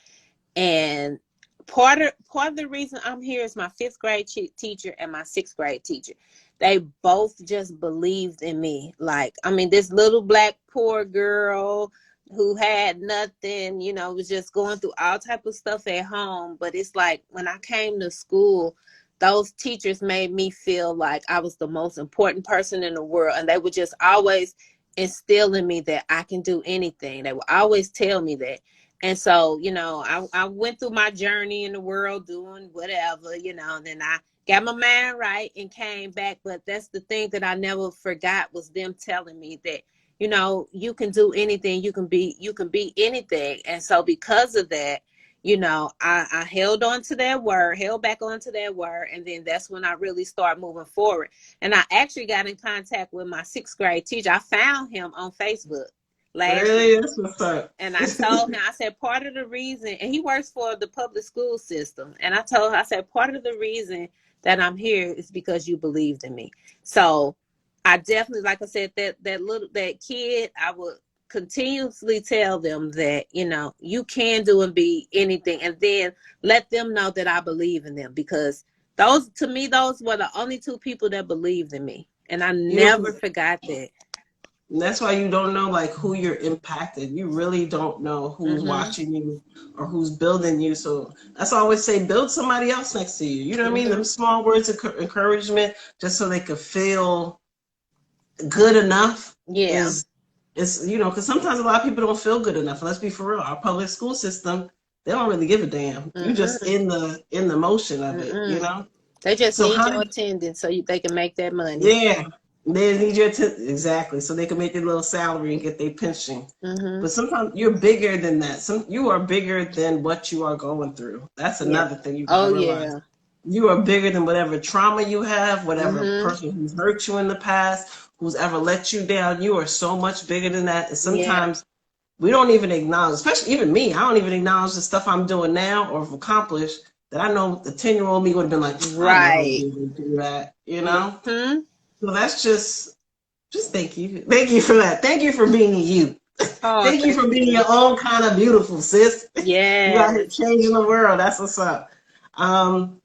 And part of the reason I'm here is my fifth grade teacher and my sixth grade teacher. They both just believed in me. Like, I mean, this little black poor girl who had nothing, was just going through all type of stuff at home. But it's like when I came to school, those teachers made me feel like I was the most important person in the world, and they would just always instill in me that I can do anything. They would always tell me that. And so, I went through my journey in the world doing whatever, and then I got my mind right and came back. But that's the thing that I never forgot was them telling me that, you can do anything, you can be anything. And so because of that, I held on to that word, held back onto that word. And then that's when I really started moving forward. And I actually got in contact with my sixth grade teacher. I found him on Facebook last year. Really? That's what's up. And I told him, I said, part of the reason, and he works for the public school system. And I told him, I said, part of the reason that I'm here is because you believed in me. So I definitely, like I said, that kid, I would continuously tell them that, you can do and be anything. And then let them know that I believe in them, because to me, those were the only two people that believed in me. And I never 'Cause forgot that. that's why you don't know like who you're impacted. You really don't know who's Mm-hmm. watching you or who's building you. So that's why I always say build somebody else next to you. You know what I mean? Mm-hmm. Them small words of encouragement just so they could feel good enough Yeah. is because sometimes a lot of people don't feel good enough. Let's be for real. Our public school system, they don't really give a damn. You just Mm-mm. in the motion of it. Mm-mm. They just So need how your did attendance so they can make that money. yeah. They need your attention exactly, so they can make their little salary and get their pension. Mm-hmm. But sometimes you're bigger than that. You are bigger than what you are going through. That's Yeah. another thing you gotta Oh realize. yeah. You are bigger than whatever trauma you have, whatever Mm-hmm. person who's hurt you in the past, who's ever let you down. You are so much bigger than that. And Yeah. sometimes we don't even acknowledge, especially even me, I don't even acknowledge the stuff I'm doing now or have accomplished that I know the 10-year-old me would have been like, I never would Right. be able to do that, you know? Mm-hmm. So that's just thank you. Thank you for that. Thank you for being you. Oh, Thank you thank for being you. your own kind of beautiful, sis. You out here Yes. changing the world. That's what's up. Um,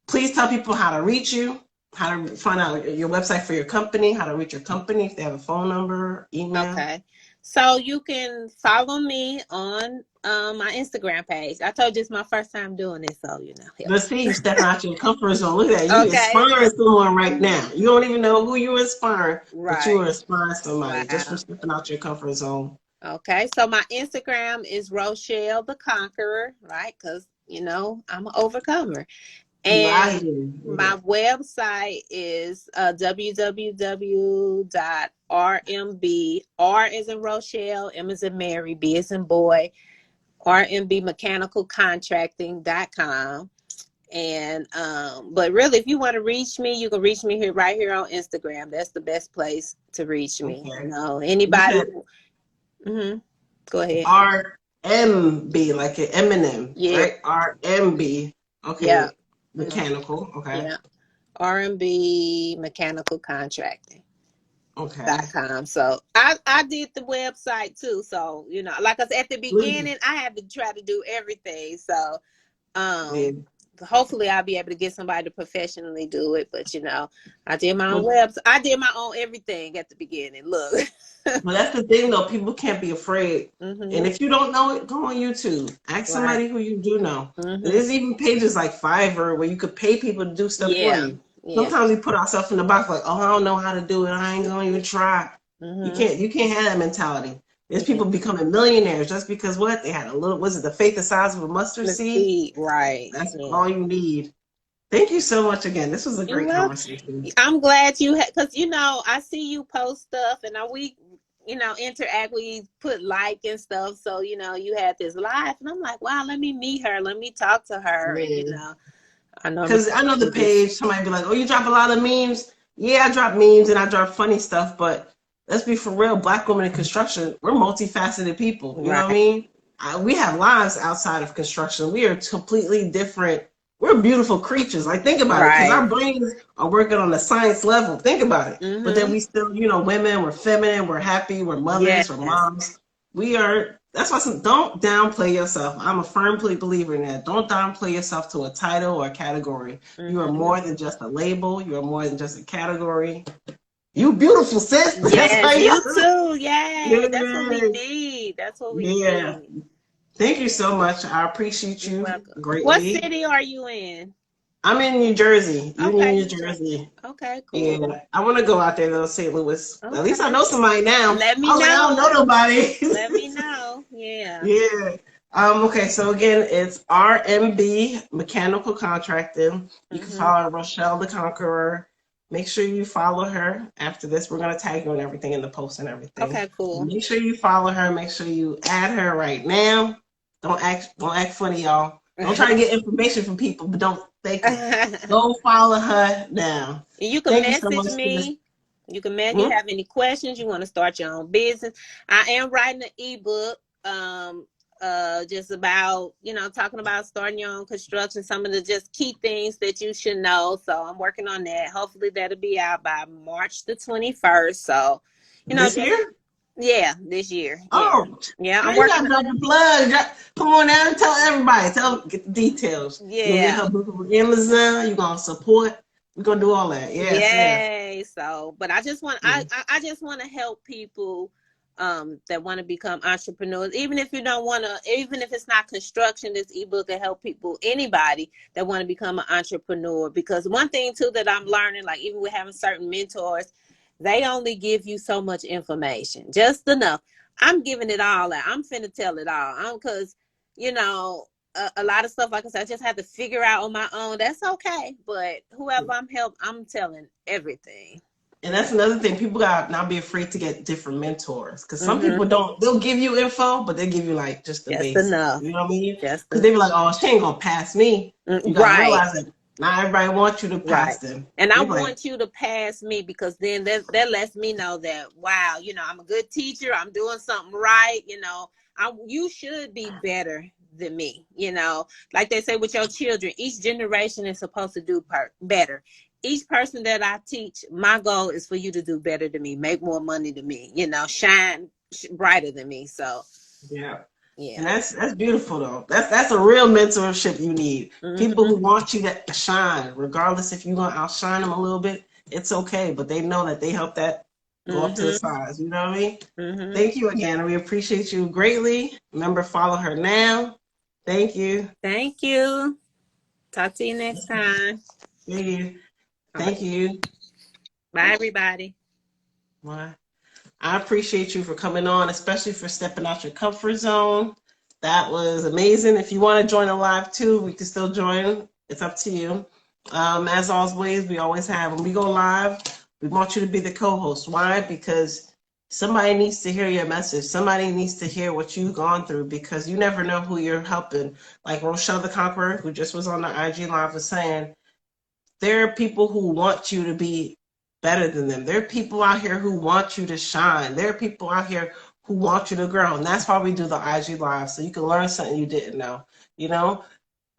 please tell people how to reach you, how to find out your website for your company, how to reach your company, if they have a phone number, email. Okay. So you can follow me on my Instagram page. I told you it's my first time doing this, so help But see, you stepping out your comfort zone. Look at that. You Okay. inspiring someone right now. You don't even know who you're inspiring, but you Right. are inspiring somebody just from Wow. stepping out your comfort zone. Okay. So my Instagram is Rochelle the Conqueror, right? Because I'm an overcomer. You out And here. my Yeah. website is www.rmb, R is in Rochelle, M is in Mary, B is in boy, rmbmechanicalcontracting.com. And but really, if you want to reach me, you can reach me right here on Instagram. That's the best place to reach me. Okay. You Anybody. said Mm-hmm. Go ahead. RMB, like an Eminem, Yeah. right? RMB. Yeah. Okay. Mm-hmm. Mechanical. Okay. Yeah. RMB Mechanical Contracting. Okay. .com. So I did the website too. So like I said at the beginning, I had to try to do everything. So Yeah. hopefully I'll be able to get somebody to professionally do it. But I did my own Well, website. I did my own everything at the beginning. Look. well, that's the thing though. People can't be afraid. And Mhm. if you don't know it, go on YouTube. Ask Right. somebody who you do know. And Mhm. there's even pages like Fiverr where you could pay people to do stuff for Yeah. you. Yeah. Sometimes we put ourselves in the box like, oh, I don't know how to do it. I ain't gonna even try. Mhm. You can't have that mentality. There's Yeah. people becoming millionaires just because what? They had a little, was it the faith the size of a mustard Let's seed? see. Right. That's Yeah. all you need. Thank you so much again. This was a You great will. conversation. I'm glad you had, because I see you post stuff, and we interact. We put like and stuff. So you had this live, and I'm like, wow, let me meet her. Let me talk to her. And Yeah. I normally Because I know the do this. page, somebody be like, oh, you drop a lot of memes. Yeah, I drop memes and I drop funny stuff, but let's be for real, Black women in construction, we're multifaceted people. You know what I Right. mean? We have lives outside of construction. We are completely different. We're beautiful creatures. Like, think about it, because Right. our brains are working on a science level. Think about it. But then Mhm. we still, women, we're feminine, we're happy, we're mothers, we're Yes. moms. We are, that's why don't downplay yourself. I'm a firm believer in that. Don't downplay yourself to a title or a category. You are Mhm. more than just a label. You are more than just a category. You beautiful, sis. That's how Yes, you you. too. Yay. That's what we Yeah. need. That's what we Yeah. need. Thank you so much. I appreciate You're you welcome. What greatly. city are you in? I'm in New Jersey, Okay, Union, New New Jersey. Jersey. Okay, cool. Yeah. I want to go out there though, St. Louis. At least I Okay. know somebody now. Let me I was like, I don't know know. nobody. Let me know. Yeah. Yeah. Okay, so again, it's RMB Mechanical Contracting. You can Mhm. follow Rochelle the Conqueror. Make sure you follow her after this. We're gonna tag you on everything in the post and everything. Okay, cool. Make sure you follow her. Make sure you add her right now. Don't act funny, y'all. Don't try to get information from people, but don't thank you. Go follow her now. You can Thank you so message much for this. me. You can message. You Hmm? have any questions? You want to start your own business? I am writing an ebook. Just about talking about starting your own construction. Some of the just key things that you should know. So I'm working on that. Hopefully that'll be out by March the 21st. So, This just year? this year. Yeah, Oh, yeah. girl, I'm you working. gotta drop the plug. Come on down and tell everybody. Get the details. You're gonna get Yeah. her book on Amazon. You're gonna support. We're gonna do all that. Yes, yes. Yay. So, but I just want Yes. I just want to help people that want to become entrepreneurs. Even if you don't want to, even if it's not construction, this ebook will help people, anybody that want to become an entrepreneur. Because one thing too that I'm learning, like even with having certain mentors, they only give you so much information, just enough. I'm giving it all out. I'm finna tell it all. Because you know a lot of stuff, like I said, I just have to figure out on my own. That's okay. But whoever I'm telling everything. And that's another thing. People gotta not be afraid to get different mentors. Because some people Mm-hmm. don't, they'll give you info, but they give you like just the Just basics. enough. You know what I mean? Just Because they be like, oh, she ain't gonna pass me. You gotta right. realize that not everybody wants you to Right. pass them. And I They be like, want you to pass me because then that lets me know that, wow, I'm a good teacher. I'm doing something right. You should be better than me. Like they say with your children, each generation is supposed to do better. Each person that I teach, my goal is for you to do better than me, make more money than me, shine brighter than me. So, yeah. And yeah. that's beautiful though. That's a real mentorship you need. People who Mm-hmm. want you to shine, regardless if you're gonna outshine them a little bit, it's okay. But they know that they help that go up to the Mm-hmm. sides. You know what I mean? Mm-hmm. Thank you again. We appreciate you greatly. Remember, follow her now. Thank you. Thank you. Talk to you next time. Thank you. All right. Thank you. Bye, everybody. Bye. I appreciate you for coming on, especially for stepping out your comfort zone. That was amazing. If you want to join the live too, we can still join. It's up to you. As always, we always have when we go live, we want you to be the co-host. Why? Because somebody needs to hear your message. Somebody needs to hear what you've gone through because you never know who you're helping. Like Rochelle the Conqueror, who just was on the IG live, was saying, there are people who want you to be better than them. There are people out here who want you to shine. There are people out here who want you to grow. And that's why we do the IG Live, so you can learn something you didn't know. You know,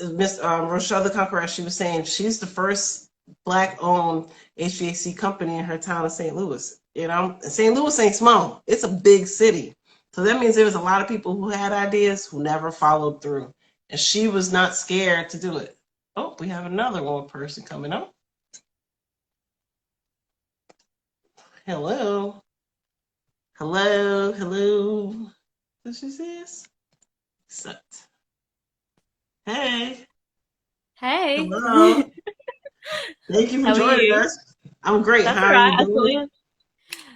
Miss Rochelle the Conqueror, she was saying she's the first Black-owned HVAC company in her town of St. Louis. St. Louis ain't small. It's a big city. So that means there was a lot of people who had ideas who never followed through. And she was not scared to do it. Oh, we have another one person coming up. Hello. Hello. Hello. This is this. Sucked. Hey. Hey. Hello. Thank you for How are joining you? us. I'm great. That's How all are right. you I saw doing? you.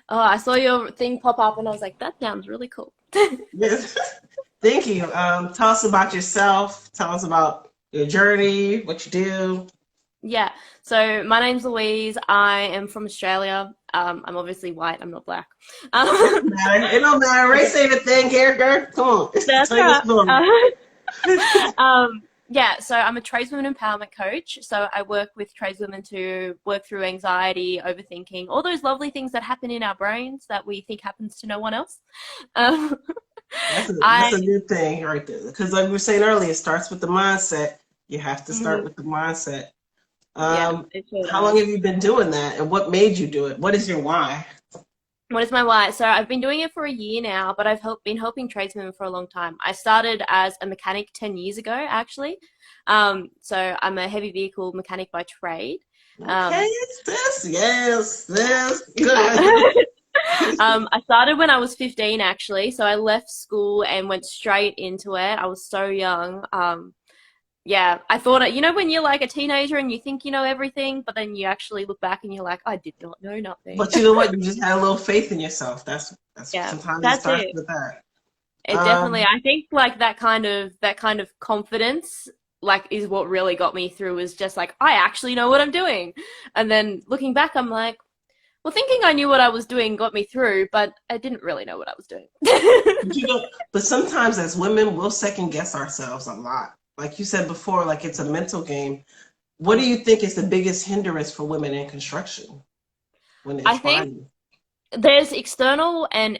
Oh, I saw your thing pop up and I was like, that sounds really cool. Yes. Thank you. Tell us about yourself. Tell us about your journey, what you do. Yeah. So my name's Louise. I am from Australia. I'm obviously white. I'm not black. It Um, don't matter. It don't matter. Race ain't a thing here, girl. Come on. that's Tell your right. story. Yeah, so I'm a tradeswoman empowerment coach. So I work with tradeswomen to work through anxiety, overthinking, all those lovely things that happen in our brains that we think happens to no one else. Um, That's I a good thing right there. Because like we were saying earlier, it starts with the mindset. You have to start mhm, with the mindset. yeah, Um, it sure how long does. have you been doing that, and what made you do it? What is your why? What is my why? So I've been doing it for a year now, but been helping tradesmen for a long time. I started as a mechanic 10 years ago, actually. So I'm a heavy vehicle mechanic by trade. Okay, Um, it's this. Yes, this. Good. I started when I was 15, actually. So I left school and went straight into it. I was so young. Yeah, I thought, when you're like a teenager and you think you know everything, but then you actually look back and you're like, I did not know nothing. But you know what? You just had a little faith in yourself. That's Yeah, sometimes it that's starts it. with that. It definitely, Um, I think like that kind of confidence like is what really got me through is just like I actually know what I'm doing. And then looking back I'm like, well, thinking I knew what I was doing got me through, but I didn't really know what I was doing. but but sometimes as women, we'll second guess ourselves a lot. Like you said before, like it's a mental game. What do you think is the biggest hindrance for women in construction when they're I think trying? there's external and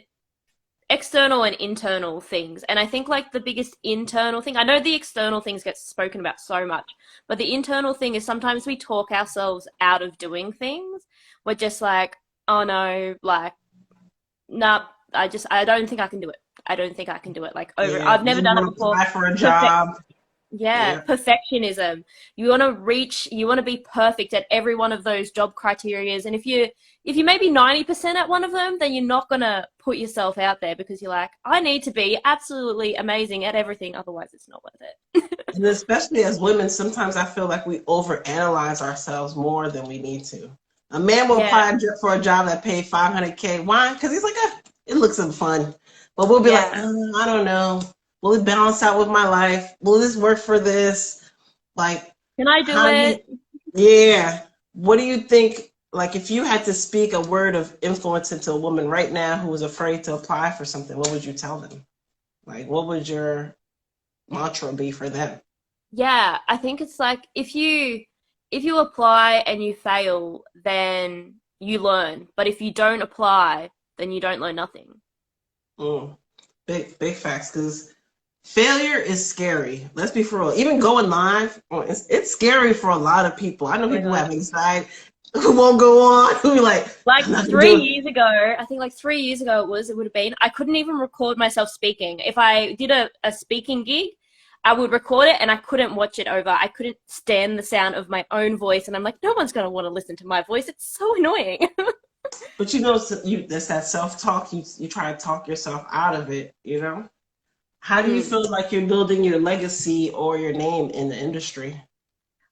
internal things. And I think like the biggest internal thing, I know the external things get spoken about so much, but the internal thing is sometimes we talk ourselves out of doing things. We're just like, oh no, like, nah, I don't think I can do it. I don't think I can do it. Like over, Yeah, I've never then you done it want to before. apply for a Perfect. job. Yeah, Yeah. perfectionism. You want to be perfect at every one of those job criterias. And if you maybe 90% at one of them, then you're not gonna put yourself out there because you're like, I need to be absolutely amazing at everything, otherwise it's not worth it. And especially as women, sometimes I feel like we overanalyze ourselves more than we need to. A man will Yeah, apply for a job that paid 500K. Why? Because he's like, it looks so fun. But we'll be like, yeah. I don't know. Will it balance out with my life? Will this work for this? Like, Can I do how do you, it? yeah. What do you think? like if you had to speak a word of influence into a woman right now who was afraid to apply for something, what would you tell them? Like, what would your mantra be for them? Yeah, I think it's like if you apply and you fail, then you learn. But if you don't apply, then you don't learn nothing. Mm. Big facts, because failure is scary. Let's be for real. Even going live, it's scary for a lot of people. I know Oh my people who God. have anxiety who won't go on, who are like, Like I'm not gonna three do it. years ago, I think like 3 years ago it would have been, I couldn't even record myself speaking. If I did a speaking gig, I would record it and I couldn't watch it over. I couldn't stand the sound of my own voice. And I'm like, no one's going to want to listen to my voice. It's so annoying. But you know, there's that self-talk. You try to talk yourself out of it, you know? How do you Mm. feel like you're building your legacy or your name in the industry?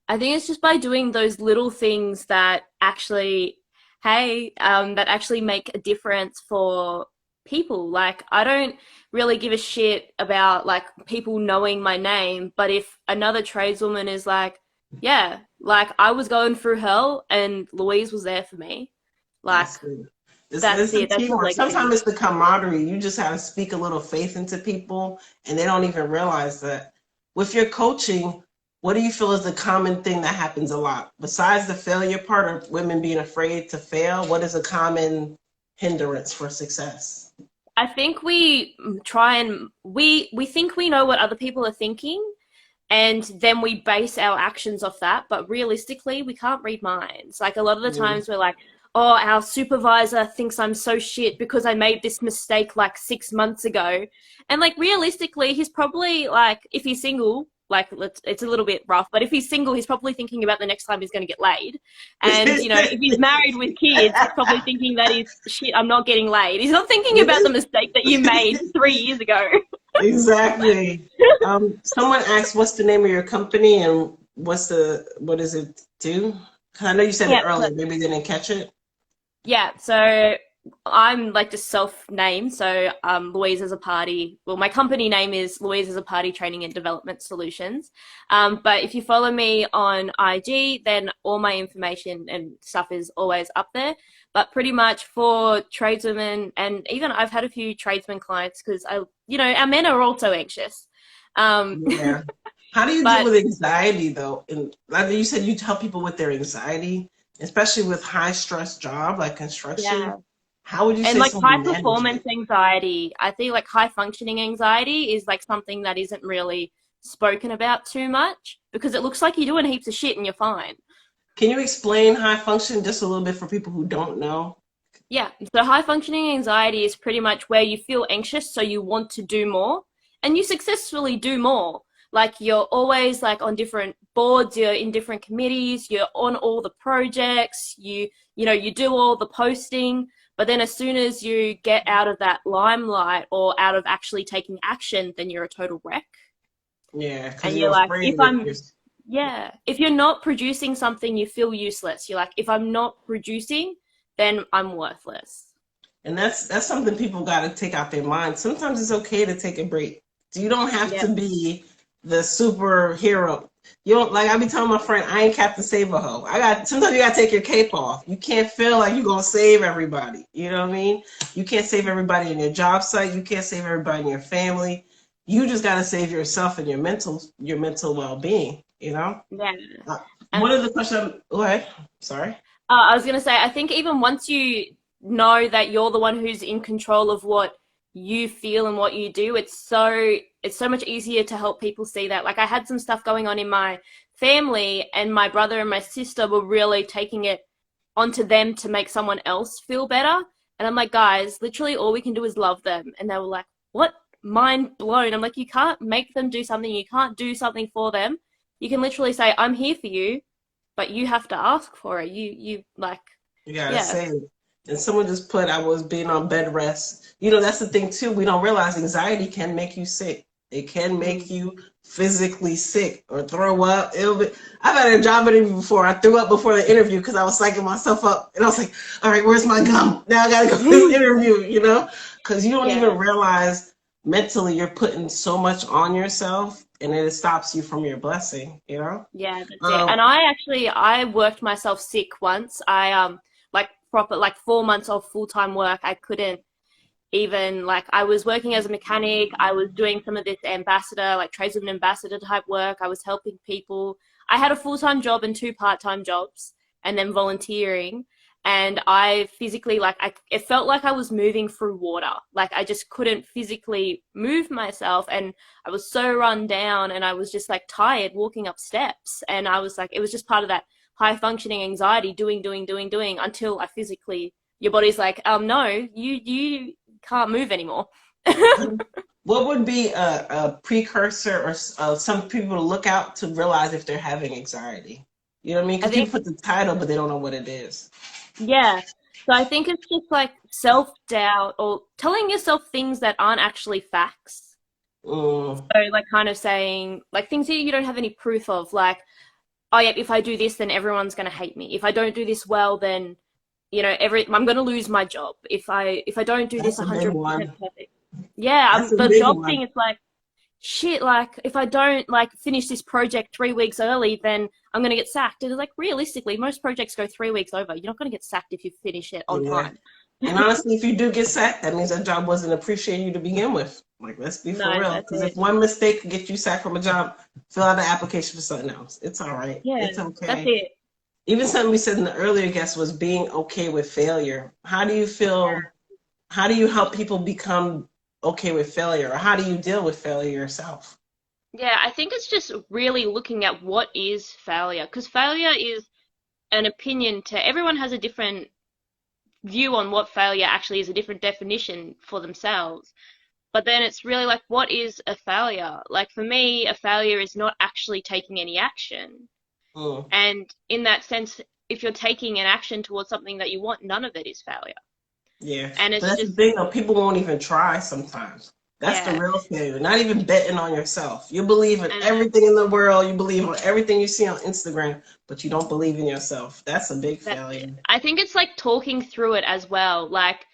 I think it's just by doing those little things that actually, hey, that actually make a difference for people. Like, I don't really give a shit about like people knowing my name, but if another tradeswoman is like, yeah, like I was going through hell and Louise was there for me, like That's good. It's that's the it. That's the teamwork. legacy. Sometimes it's the camaraderie. You just have to speak a little faith into people, and they don't even realize that. With your coaching, what do you feel is the common thing that happens a lot? Besides the failure part of women being afraid to fail, what is a common hindrance for success? I think we try and we think we know what other people are thinking, and then we base our actions off that. But realistically, we can't read minds. Like a lot of the Mm. times, we're like, "Oh, our supervisor thinks I'm so shit because I made this mistake like 6 months ago," and like realistically, he's probably like, if he's single. Like it's a little bit rough, but if he's single, he's probably thinking about the next time he's going to get laid. And you know, if he's married with kids, he's probably thinking that he's shit. I'm not getting laid. He's not thinking about the mistake that you made 3 years ago. Exactly. Someone asked, "What's the name of your company and what does it do?" 'Cause I know you said it Yeah, earlier. Maybe they didn't catch it. yeah, so I'm like just self-named. So Louise as a party. Well, my company name is Louise as a Party Training and Development Solutions. But if you follow me on IG, then all my information and stuff is always up there. But pretty much for tradeswomen, and even I've had a few tradesmen clients because our men are also anxious. Um, Yeah. How do you deal but with anxiety though? And like you said, you help people with their anxiety, especially with high stress job like construction. yeah. How would you And say like high someone manage performance it? anxiety, I think like high functioning anxiety is like something that isn't really spoken about too much because it looks like you're doing heaps of shit and you're fine. Can you explain high function just a little bit for people who don't know? Yeah. So high functioning anxiety is pretty much where you feel anxious, so you want to do more and you successfully do more. Like you're always like on different boards, you're in different committees, you're on all the projects, you do all the posting, but then as soon as you get out of that limelight or out of actually taking action, then you're a total wreck. Yeah, because And you're you're like, afraid that you're. if you're not producing something, you feel useless. You're like, if I'm not producing, then I'm worthless. And that's something people got to take out their mind. Sometimes it's okay to take a break. You don't have Yeah. to be the superhero. You don't like I be telling my friend, I ain't Captain Save-A-Ho. Sometimes you gotta take your cape off. You can't feel like you're gonna save everybody. You know what I mean? You can't save everybody in your job site. You can't save everybody in your family. You just gotta save yourself and your mental well-being. You know. Yeah. Uh, And One of the questions. Go ahead. Sorry. I was going to say, I think even once you know that you're the one who's in control of what you feel and what you do, it's so much easier to help people see that. Like I had some stuff going on in my family, and my brother and my sister were really taking it onto them to make someone else feel better. And I'm like, guys, literally all we can do is love them. And they were like, what? Mind blown. I'm like, you can't make them do something. You can't do something for them. You can literally say, I'm here for you, but you have to ask for it. You like, You gotta yeah, say it. And someone just put, I was being on bed rest. You know, that's the thing too. We don't realize anxiety can make you sick. It can make you physically sick or throw up. I've had a job interview before. I threw up before the interview because I was psyching myself up. And I was like, all right, where's my gum? Now I gotta go to the interview, you know? Because you don't yeah, even realize mentally you're putting so much on yourself and it stops you from your blessing, you know? yeah, that's it. Um, And I worked myself sick once. proper, like 4 months of full-time work. I couldn't even, like, I was working as a mechanic. I was doing some of this ambassador, like tradesman ambassador type work. I was helping people. I had a full-time job and 2 part-time jobs and then volunteering. And I physically, like, it felt like I was moving through water. Like, I just couldn't physically move myself. And I was so run down and I was just like tired walking up steps. And I was like, it was just part of that high functioning anxiety, doing until I physically, your body's like, no, you can't move anymore. What would be a precursor or some people to look out to realize if they're having anxiety? You know what I mean? Because people put the title, but they don't know what it is. Yeah. So I think it's just like self-doubt or telling yourself things that aren't actually facts. So like kind of saying like things that you don't have any proof of, like, oh yeah, if I do this, then everyone's going to hate me. If I don't do this well, then, you know, I'm going to lose my job. If I don't do this 100% perfect. Yeah, the job thing is like, shit, like if I don't like finish this project 3 weeks early, then I'm going to get sacked. And it's like, realistically, most projects go 3 weeks over. You're not going to get sacked if you finish it on time. And honestly, if you do get sacked, that means that job wasn't appreciating you to begin with. Like, let's be for real. Because if one mistake could get you sacked from a job, fill out an application for something else. It's all right. Yeah, it's okay. That's it. Even something we said in the earlier guest was being okay with failure. How do you feel? Yeah. How do you help people become okay with failure, or how do you deal with failure yourself? Yeah, I think it's just really looking at what is failure, because failure is an opinion to everyone, has a different view on what failure actually is, a different definition for themselves. But then it's really like, what is a failure? Like for me, a failure is not actually taking any action. And in that sense, if you're taking an action towards something that you want, none of it is failure. Yeah, and it's that's just, the thing though. People won't even try sometimes. That's the real failure. Not even betting on yourself. You believe in everything in the world. You believe on everything you see on Instagram, but you don't believe in yourself. That's a big failure. I think it's like talking through it as well. Like,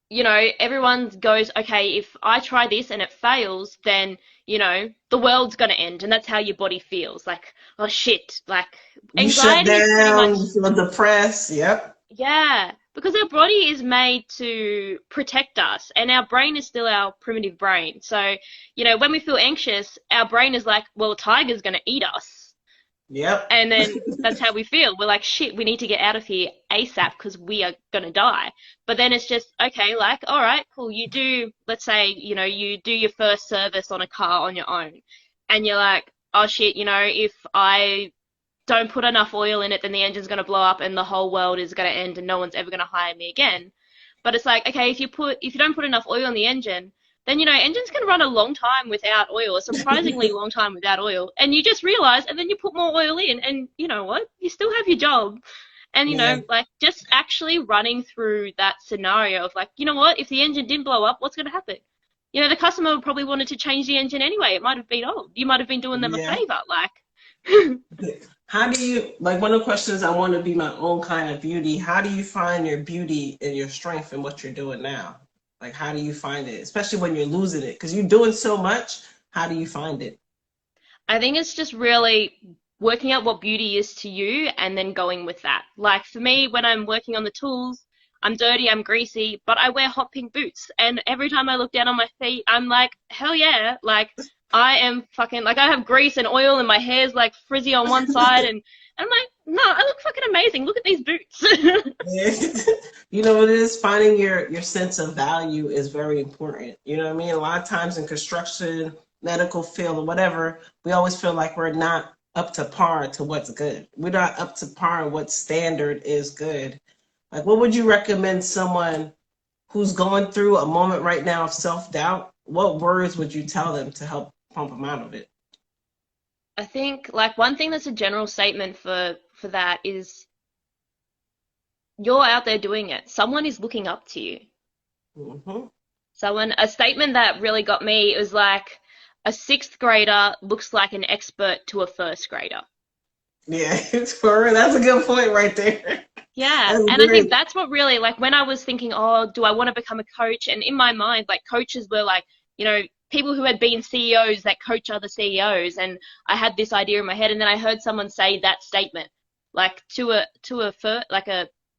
you know, everyone goes, okay, if I try this and it fails, then, you know, the world's going to end. And that's how your body feels. Like, oh shit. Like, anxiety you shut down, you feel depressed. Yep. Yeah. Because our body is made to protect us, and our brain is still our primitive brain. So, you know, when we feel anxious, our brain is like, well, a tiger's going to eat us. Yep. And then that's how we feel. We're like, shit, we need to get out of here ASAP because we are going to die. But then it's just, okay, like, all right, cool. You do, let's say, you know, you do your first service on a car on your own. And you're like, oh, shit, you know, if I don't put enough oil in it, then the engine's going to blow up and the whole world is going to end and no one's ever going to hire me again. But it's like, okay, if you don't put enough oil in the engine, then, you know, engines can run a long time without oil, a surprisingly long time without oil. And you just realize, and then you put more oil in, and you know what? You still have your job. And, you know, like just actually running through that scenario of like, you know what? If the engine didn't blow up, what's going to happen? You know, the customer probably wanted to change the engine anyway. It might have been old. You might have been doing them a favor, like. How do you, like one of the questions, I want to be my own kind of beauty. How do you find your beauty and your strength in what you're doing now? Like, how do you find it? Especially when you're losing it, because you're doing so much. How do you find it? I think it's just really working out what beauty is to you and then going with that. Like for me, when I'm working on the tools, I'm dirty, I'm greasy, but I wear hot pink boots. And every time I look down on my feet, I'm like, hell yeah, like I am fucking, like I have grease and oil and my hair's like frizzy on one side and I'm like, no, I look fucking amazing. Look at these boots. You know what it is? Finding your sense of value is very important. You know what I mean? A lot of times in construction, medical field or whatever, we always feel like we're not up to par to what's good. We're not up to par what standard is good. Like, what would you recommend someone who's going through a moment right now of self-doubt? What words would you tell them to help pump them out of it? I think like one thing that's a general statement for that is you're out there doing it. Someone is looking up to you. A statement that really got me was like, a 6th grader looks like an expert to a 1st grader. Yeah, that's a good point right there. Yeah, and I think that's what really, like when I was thinking, oh, do I want to become a coach? And in my mind, like coaches were like, you know, people who had been CEOs that coach other CEOs. And I had this idea in my head, and then I heard someone say that statement, like to a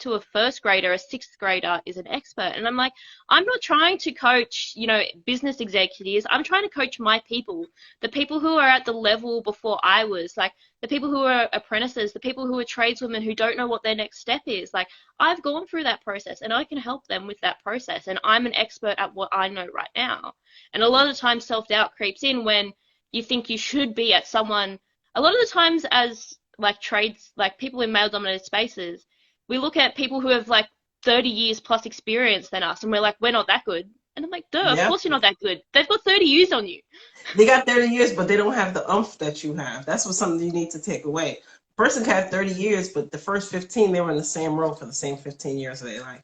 to a first grader, a sixth grader is an expert. And I'm like, I'm not trying to coach, business executives. I'm trying to coach my people, the people who are at the level before I was, like the people who are apprentices, the people who are tradeswomen who don't know what their next step is. Like, I've gone through that process and I can help them with that process. And I'm an expert at what I know right now. And a lot of times self-doubt creeps in when you think you should be at someone. A lot of the times as like trades, like people in male dominated spaces, we look at people who have like 30 years plus experience than us and we're like, we're not that good. And I'm like, duh, of Yeah. course you're not that good. They've got 30 years on you. They got 30 years, but they don't have the umph that you have. That's what something you need to take away. A person can have 30 years, but the first 15, they were in the same role for the same 15 years of their life,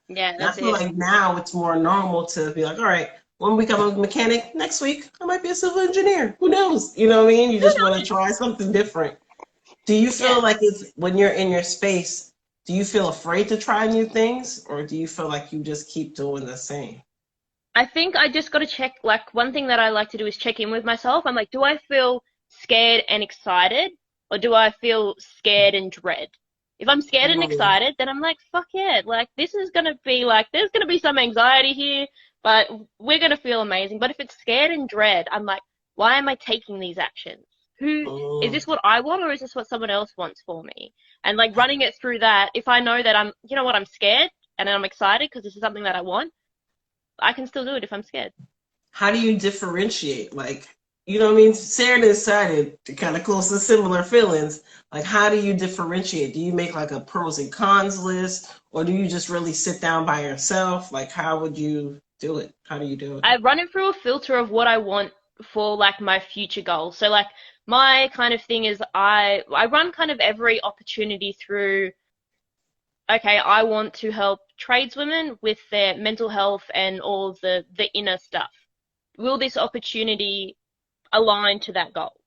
Yeah, And I that's feel it. like now it's more normal to be like, all right, one week I'm a mechanic, next week I might be a civil engineer. Who knows? You know what I mean? You Who just want to knows? try something different. Do you Yeah. feel like it's when you're in your space, do you feel afraid to try new things or do you feel like you just keep doing the same? I think I just got to check, like, one thing that I like to do is check in with myself. I'm like, do I feel scared and excited, or do I feel scared and dread? If I'm scared and Mm, excited, then I'm like, fuck yeah, like, this is gonna be like, there's gonna be some anxiety here, but we're gonna feel amazing. But if it's scared and dread, I'm like, why am I taking these actions? Is mm. this what I want, or is this what someone else wants for me? And like running it through that, if I know that I'm scared and I'm excited because this is something that I want, I can still do it if I'm scared. How do you differentiate? Like, you know what I mean? Scared and excited, kind of close to similar feelings. Like, how do you differentiate? Do you make like a pros and cons list, or do you just really sit down by yourself? Like, how would you do it? How do you do it? I run it through a filter of what I want for like my future goals. So like my kind of thing is I run kind of every opportunity through, okay, I want to help tradeswomen with their mental health and all the inner stuff. Will this opportunity align to that goal?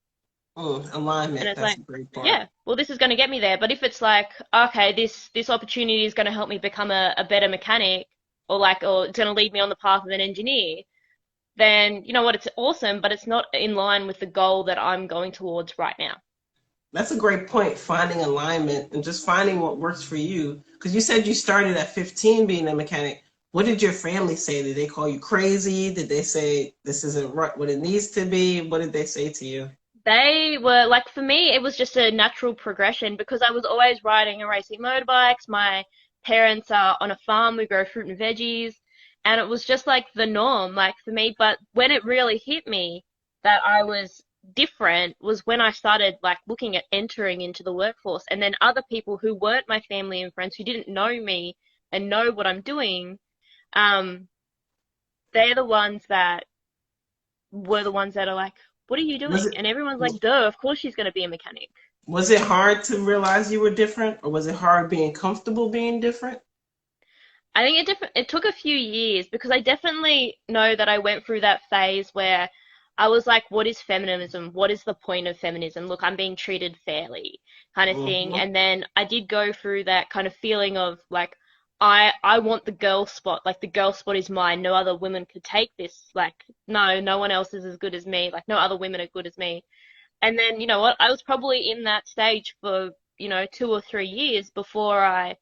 And Alignment, it's that's like, a great part. yeah, well, this is going to get me there. But if it's like, okay, this opportunity is going to help me become a better mechanic, or it's going to lead me on the path of an engineer, then you know what, it's awesome, but it's not in line with the goal that I'm going towards right now. That's a great point, finding alignment and just finding what works for you. Because you said you started at 15 being a mechanic. What did your family say? Did they call you crazy? Did they say this isn't what it needs to be? What did they say to you? They were like, for me, it was just a natural progression because I was always riding and racing motorbikes. My parents are on a farm, we grow fruit and veggies, and it was just like the norm, like for me. But when it really hit me that I was different was when I started like looking at entering into the workforce, and then other people who weren't my family and friends who didn't know me and know what I'm doing, um, they're the ones that were the ones that are like, what are you Was doing? it And everyone's like, duh, of course she's going to be a mechanic. was it hard to realize you were different, or was it hard being comfortable being different? I think it took a few years because I definitely know that I went through that phase where I was like, what is feminism? What is the point of feminism? Look, I'm being treated fairly kind of thing. Hmm. And then I did go through that kind of feeling of like, I want the girl spot. Like the girl spot is mine. No other women could take this. Like, no one else is as good as me. Like no other women are good as me. And then, you know what? I was probably in that stage for, 2 or 3 years before I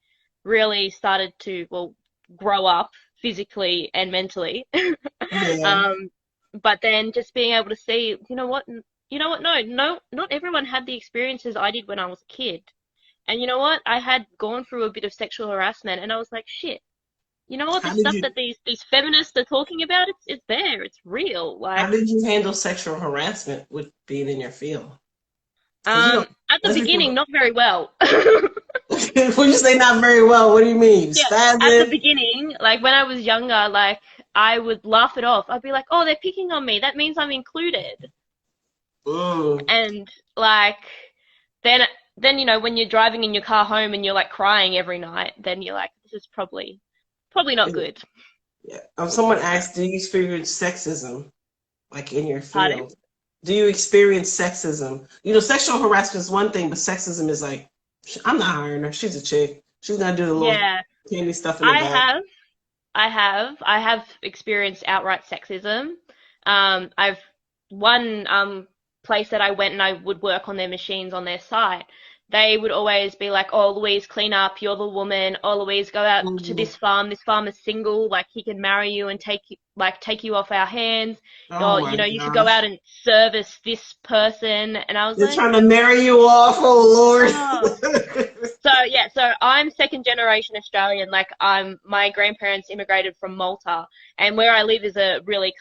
really started to, well, grow up physically and mentally. Yeah. Um, but then just being able to see, No, not everyone had the experiences I did when I was a kid. And you know what? I had gone through a bit of sexual harassment, and I was like, shit. You know what? The How did stuff you that these feminists are talking about, it's there. It's real. how Like, did you handle sexual harassment with being in your field? Because at the let's be beginning, for not very well. when you say not very well, what do you mean? Yeah, at the Spazzing? beginning, like when I was younger, like I would laugh it off. I'd be like, "Oh, they're picking on me. That means I'm included." Mm. And like then then when you're driving in your car home and you're like crying every night, then you're like, "This is probably not good." Yeah. Someone asked, do you experience sexism like in your Pardon? field? Do you experience sexism? Sexual harassment is one thing, but sexism is like, I'm not hiring her. She's a chick. She's gonna do the little Yeah, candy stuff in the I back. have. I have experienced outright sexism. I've one place that I went and I would work on their machines on their site. they would always be like, "Oh, Louise, clean up. You're the woman. Oh, Louise, go out to Mhm. this farm. This farm is single. Like, he can marry you and take you off our hands. Oh Or, my you should go gosh. out and service this person." And I was They're like, trying to marry you off, oh "Oh." Lord. So yeah, so I'm second generation Australian. Like, my grandparents immigrated from Malta, and where I live is a really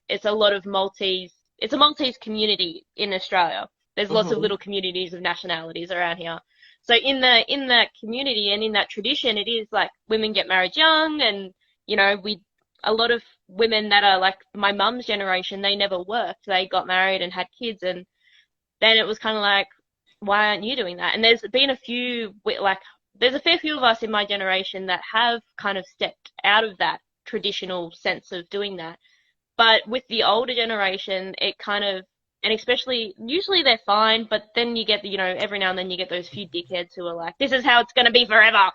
it's a lot of Maltese. It's a Maltese community in Australia. There's lots of Mhm. little communities of nationalities around here. So in that community and in that tradition, it is like women get married young, and we a lot of women that are like my mum's generation, they never worked. They got married and had kids, and then it was kind of like, why aren't you doing that? And there's been there's a fair few of us in my generation that have kind of stepped out of that traditional sense of doing that. But with the older generation, and especially, usually they're fine, but then you get, every now and then you get those few dickheads who are like, this is how it's going to be forever.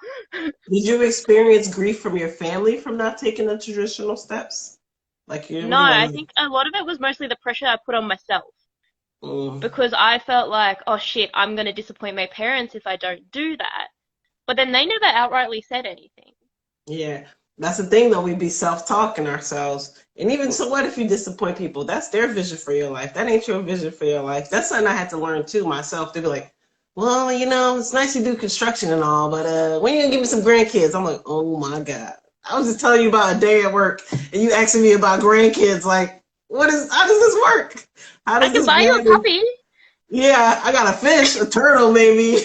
Did you experience grief from your family from not taking the traditional steps? Like No, I think a lot of it was mostly the pressure I put on myself mm, because I felt like, oh shit, I'm going to disappoint my parents if I don't do that. But then they never outrightly said anything. yeah. That's the thing though, we be self-talking ourselves. And even so what if you disappoint people? That's their vision for your life. That ain't your vision for your life. That's something I had to learn too myself to be like, well, it's nice to do construction and all, but when you gonna give me some grandkids? I'm like, oh my God. I was just telling you about a day at work and you asking me about grandkids, like, how does this work? How I does can this buy you a grand puppy. Yeah, I got a fish, a turtle maybe.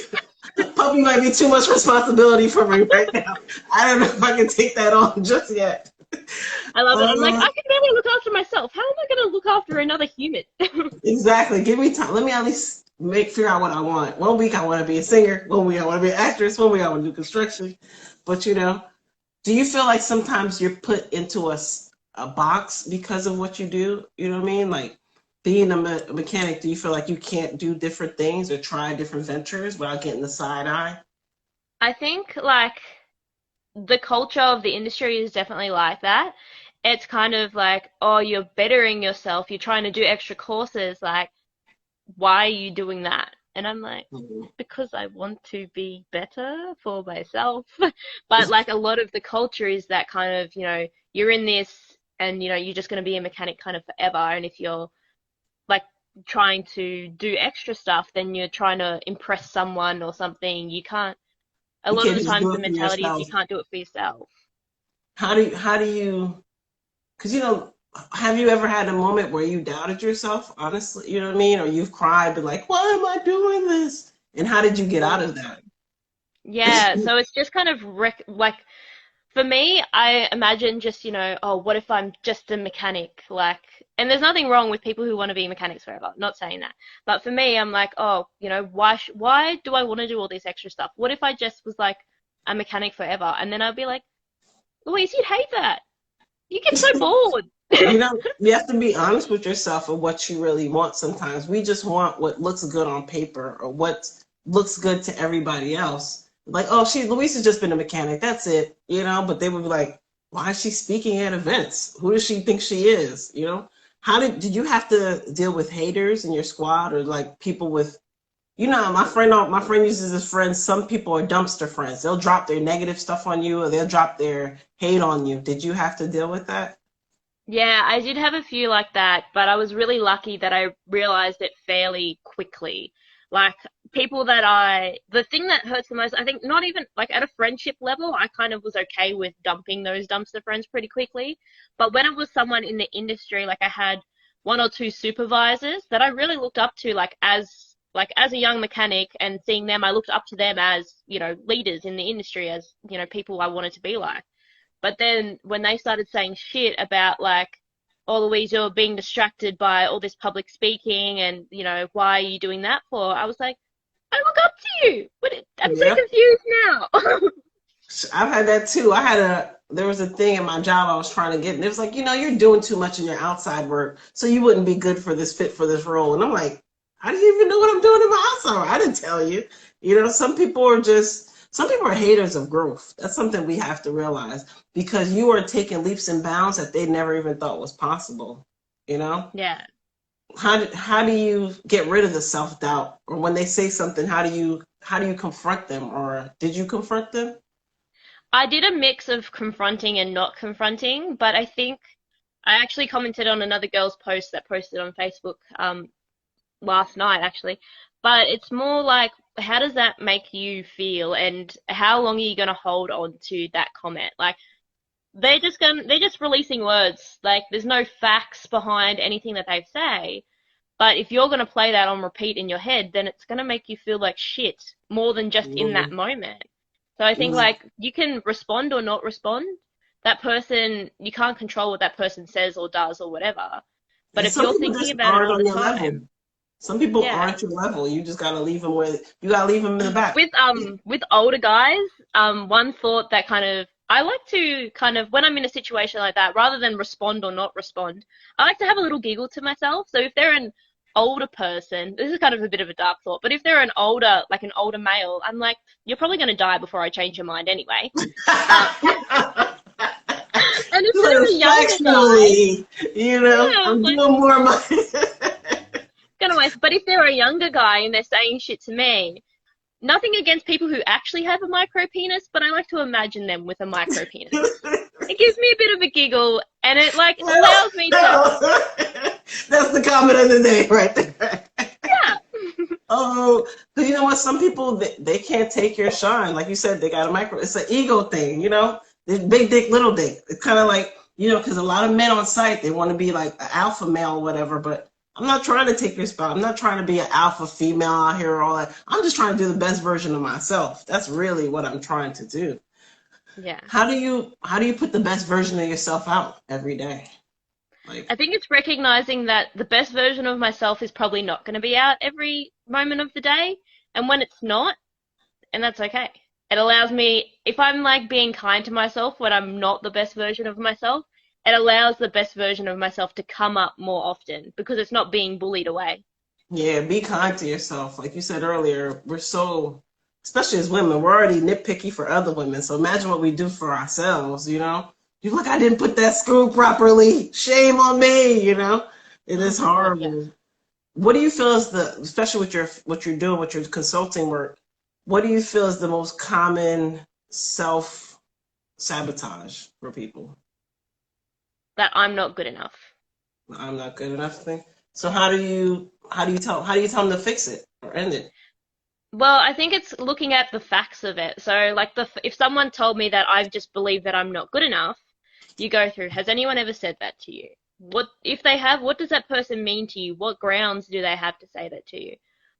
Puppy might be too much responsibility for me right now. I don't know if I can take that on just yet. I love it. I'm like, Uh, I can barely look after myself. How am I going to look after another human? exactly. Give me time. Let me at least figure out what I want. One week I want to be a singer. One week I want to be an actress. One week I want to do construction. But do you feel like sometimes you're put into a box because of what you do? You know what I mean? Like being a mechanic, do you feel like you can't do different things or try different ventures without getting the side eye? I think like the culture of the industry is definitely like that. It's kind of like, oh, you're bettering yourself. You're trying to do extra courses. Like, why are you doing that? And I'm like, Mhm. because I want to be better for myself. But like a lot of the culture is that kind of, you're in this and, you're just going to be a mechanic kind of forever. And if you're like trying to do extra stuff, then you're trying to impress someone or something. You can't, a You lot of can't the just times do the it for mentality is you yourself. can't do it for yourself. How do you, because have you ever had a moment where you doubted yourself, honestly, you know what I mean? Or you've cried, but like, why am I doing this? And how did you get out All of the that? time. Yeah, so it's just kind of like for me, I imagine just, oh, what if I'm just a mechanic? Like, and there's nothing wrong with people who want to be mechanics forever, not saying that. But for me, I'm like, oh, why do I want to do all this extra stuff? What if I just was like a mechanic forever? And then I'd be like, Louise, you'd hate that. You get so bored. You have to be honest with yourself of what you really want sometimes. We just want what looks good on paper or what looks good to everybody else. Like, oh, Louise has just been a mechanic. That's it, but they would be like, why is she speaking at events? Who does she think she is? How did you have to deal with haters in your squad or like people with, my friend uses this friend, some people are dumpster friends. They'll drop their negative stuff on you or they'll drop their hate on you. Did you have to deal with that? Yeah, I did have a few like that, but I was really lucky that I realized it fairly quickly. Like the thing that hurts the most, I think not even like at a friendship level, I kind of was okay with dumping those dumpster friends pretty quickly. But when it was someone in the industry, like I had one or two supervisors that I really looked up to, like as a young mechanic and seeing them, I looked up to them as, leaders in the industry, as, people I wanted to be like. But then when they started saying shit about like, oh, Louise, you're being distracted by all this public speaking and, why are you doing that for? I was like, I look up to you. I'm so Yeah. confused now. I've had that too. There was a thing in my job I was trying to get, and it was like, you're doing too much in your outside work, so you wouldn't be good for this fit for this role. And I'm like, how do you even know what I'm doing in my outside work? I didn't tell you. Some people are haters of growth. That's something we have to realize because you are taking leaps and bounds that they never even thought was possible. You know, Yeah. how do you get rid of the self doubt, or when they say something, how do you how do you confront them, or did you confront them? I did a mix of confronting and not confronting, but I think I actually commented on another girl's post that posted on Facebook last night actually. But it's more like, how does that make you feel, and how long are you gonna hold on to that comment? Like they're just releasing words. Like there's no facts behind anything that they say. But if you're gonna play that on repeat in your head, then it's gonna make you feel like shit more than just in that Mm, moment. So I think mm. like you can respond or not respond. That person, you can't control what that person says or does or whatever. But And if some you're people thinking just about it aren't all on the your level. time, Some people yeah. aren't your level. You just gotta leave them where you gotta leave them in the back. With older guys, one thought that kind of I like to kind of when I'm in a situation like that, rather than respond or not respond, I like to have a little giggle to myself. So if they're an older person, this is kind of a bit of a dark thought, but if they're an older male, I'm like, you're probably going to die before I change your mind anyway. Uh, and if But they're a younger guy, factually, yeah, I'm like doing more of my. gonna waste. But if they're a younger guy and they're saying shit to me, nothing against people who actually have a micro penis, but I like to imagine them with a micro penis. It gives me a bit of a giggle, and it like allows me to, That's the comment of the day right there. yeah, Oh, because you know what? Some people they can't take your shine. Like you said, they got a micro. It's an ego thing, you know. There's big dick, little dick. It's kind of like because a lot of men on site they want to be like an alpha male or whatever. But I'm not trying to take your spot. I'm not trying to be an alpha female out here or all that. I'm just trying to do the best version of myself. That's really what I'm trying to do. yeah. How do you put the best version of yourself out every day? I Like, think it's recognizing that the best version of myself is probably not going to be out every moment of the day, and when it's not, and that's okay. It allows me, if I'm like being kind to myself when I'm not the best version of myself, it allows the best version of myself to come up more often because it's not being bullied away. yeah, be kind to yourself. Like you said earlier, we're so, especially as women, we're already nitpicky for other women. So imagine what we do for ourselves, you know? You look, I didn't put that screw properly. Shame on me, you know? It Oh is my God, yeah. horrible. What do you feel is especially with what you're doing with your consulting work, what do you feel is the most common self sabotage for people? That I'm not good enough. I'm not good enough thing. So how do you tell them to fix it or end it? Well, I think it's looking at the facts of it. So, like, if someone told me that I've just believed that I'm not good enough, you go through, has anyone ever said that to you? What, if they have, what does that person mean to you? What grounds do they have to say that to you?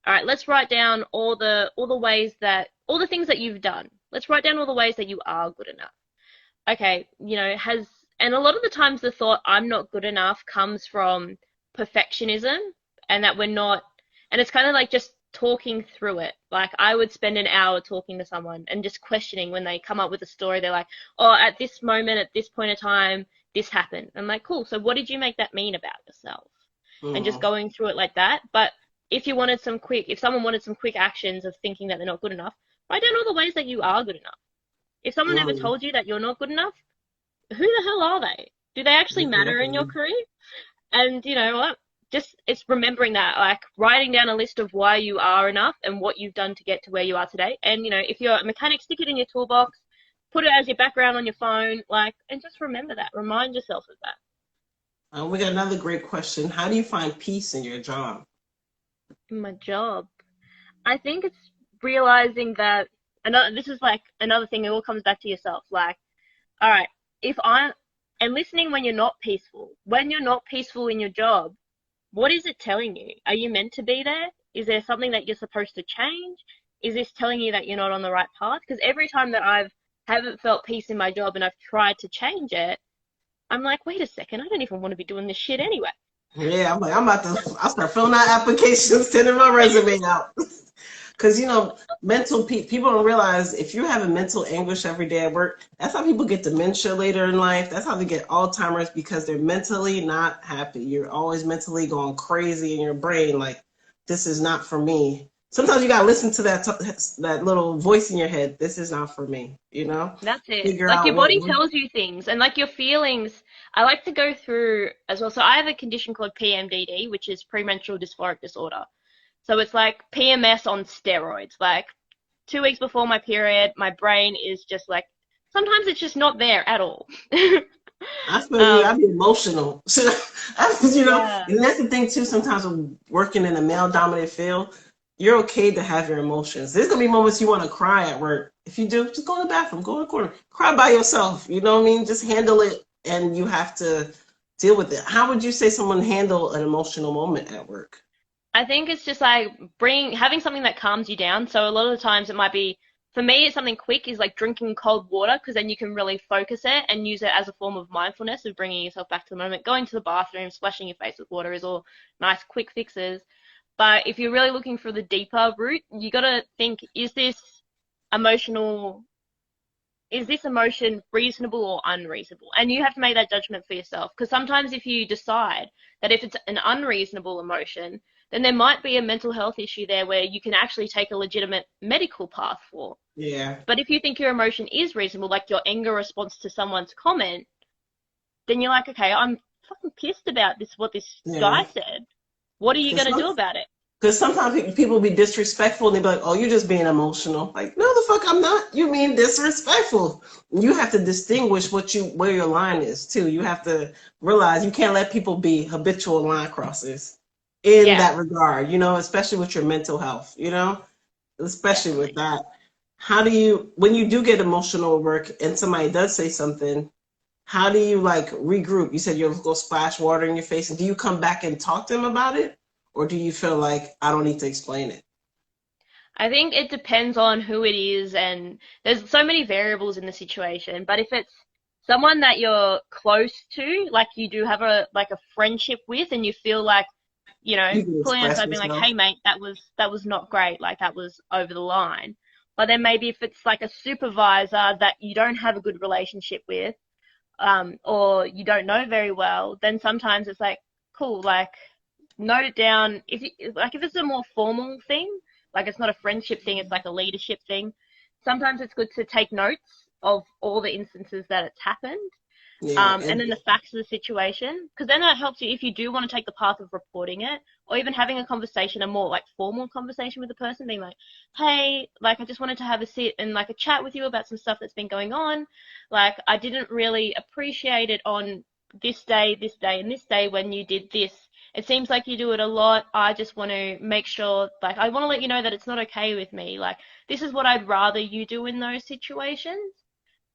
All right, let's write down all the ways that, all the things that you've done. Let's write down all the ways that you are good enough. Okay, and a lot of the times the thought I'm not good enough comes from perfectionism and that we're not, and it's kind of like just talking through it. Like I would spend an hour talking to someone and just questioning when they come up with a story. They're like, oh, at this moment, at this point in time, this happened. I'm like, cool. So what did you make that mean about yourself? And just Hmm. going through it like that. But if someone wanted some quick actions of thinking that they're not good enough, write down all the ways that you are good enough. If someone ever Hmm. told you that you're not good enough, who the hell are they? Do they actually matter in your Exactly. career? And you know what? Just it's remembering that, like writing down a list of why you are enough and what you've done to get to where you are today. And if you're a mechanic, stick it in your toolbox, put it as your background on your phone, like, and just remember that. Remind yourself of that. We got another great question. How do you find peace in your job? In my job, I think it's realizing that another. This is like another thing. It all comes back to yourself. Like, all right, if I and listening when you're not peaceful, when you're not peaceful in your job. What is it telling you? Are you meant to be there? Is there something that you're supposed to change? Is this telling you that you're not on the right path? Because every time that I've haven't felt peace in my job and I've tried to change it, I'm like, wait a second, I don't even want to be doing this shit anyway. Yeah, I'm like, I'll start filling out applications, sending my resume out. Because, people don't realize if you're having mental anguish every day at work, that's how people get dementia later in life. That's how they get Alzheimer's because they're mentally not happy. You're always mentally going crazy in your brain, like, this is not for me. Sometimes you got to listen to that little voice in your head. This is not for me, That's it. figure Like out your what. body tells you things and like your feelings. I like to go through as well. So I have a condition called PMDD, which is premenstrual dysphoric disorder. So it's like PMS on steroids. Like 2 weeks before my period, my brain is just like, sometimes it's just not there at all. I feel you. I um, be emotional. yeah. And that's the thing too. Sometimes when working in a male-dominated field, you're okay to have your emotions. There's gonna be moments you want to cry at work. If you do, just go in the bathroom, go in the corner, cry by yourself. You know what I mean? Just handle it, and you have to deal with it. How would you say someone handle an emotional moment at work? I think it's just like having something that calms you down. So a lot of the times it might be, for me, it's something quick is like drinking cold water because then you can really focus it and use it as a form of mindfulness of bringing yourself back to the moment. Going to the bathroom, splashing your face with water is all nice quick fixes. But if you're really looking for the deeper root, you got to think, emotional, is this emotion reasonable or unreasonable? And you have to make that judgment for yourself. Because sometimes if you decide that if it's an unreasonable emotion, then there might be a mental health issue there where you can actually take a legitimate medical path for. Yeah, But if you think your emotion is reasonable, like your anger response to someone's comment, then you're like, okay, I'm fucking pissed about what this yeah. guy said. What are you going to do about it? Because sometimes people be disrespectful and they be like, "Oh, you're just being emotional." Like, no, the fuck, I'm not. You mean disrespectful? You have to distinguish where your line is too. You have to realize you can't let people be habitual line crossers in Yeah, that regard. Especially with your mental health. Especially with definitely. that. How do you, when you do get emotional at work and somebody does say something? How do you like regroup? You said you'll go splash water in your face, and do you come back and talk to them about it, or do you feel like I don't need to explain it? I think it depends on who it is, and there's so many variables in the situation. But if it's someone that you're close to, like you do have a friendship with, and you feel like, You can pulling express aside, being like, "Hey, yourself. mate, that was not great. Like that was over the line." But then maybe if it's like a supervisor that you don't have a good relationship with, or you don't know very well, then sometimes it's like, cool, like note it down. If it's a more formal thing, like it's not a friendship thing, it's like a leadership thing. Sometimes it's good to take notes of all the instances that it's happened, Yeah, and and then the facts of the situation, because then that helps you if you do want to take the path of reporting it, or even having a conversation, a more like formal conversation with the person, being like, "Hey, like I just wanted to have a sit and like a chat with you about some stuff that's been going on. Like I didn't really appreciate it on this day, and this day when you did this. It seems like you do it a lot. I just want to make sure, like, I want to let you know that it's not okay with me. Like, this is what I'd rather you do in those situations."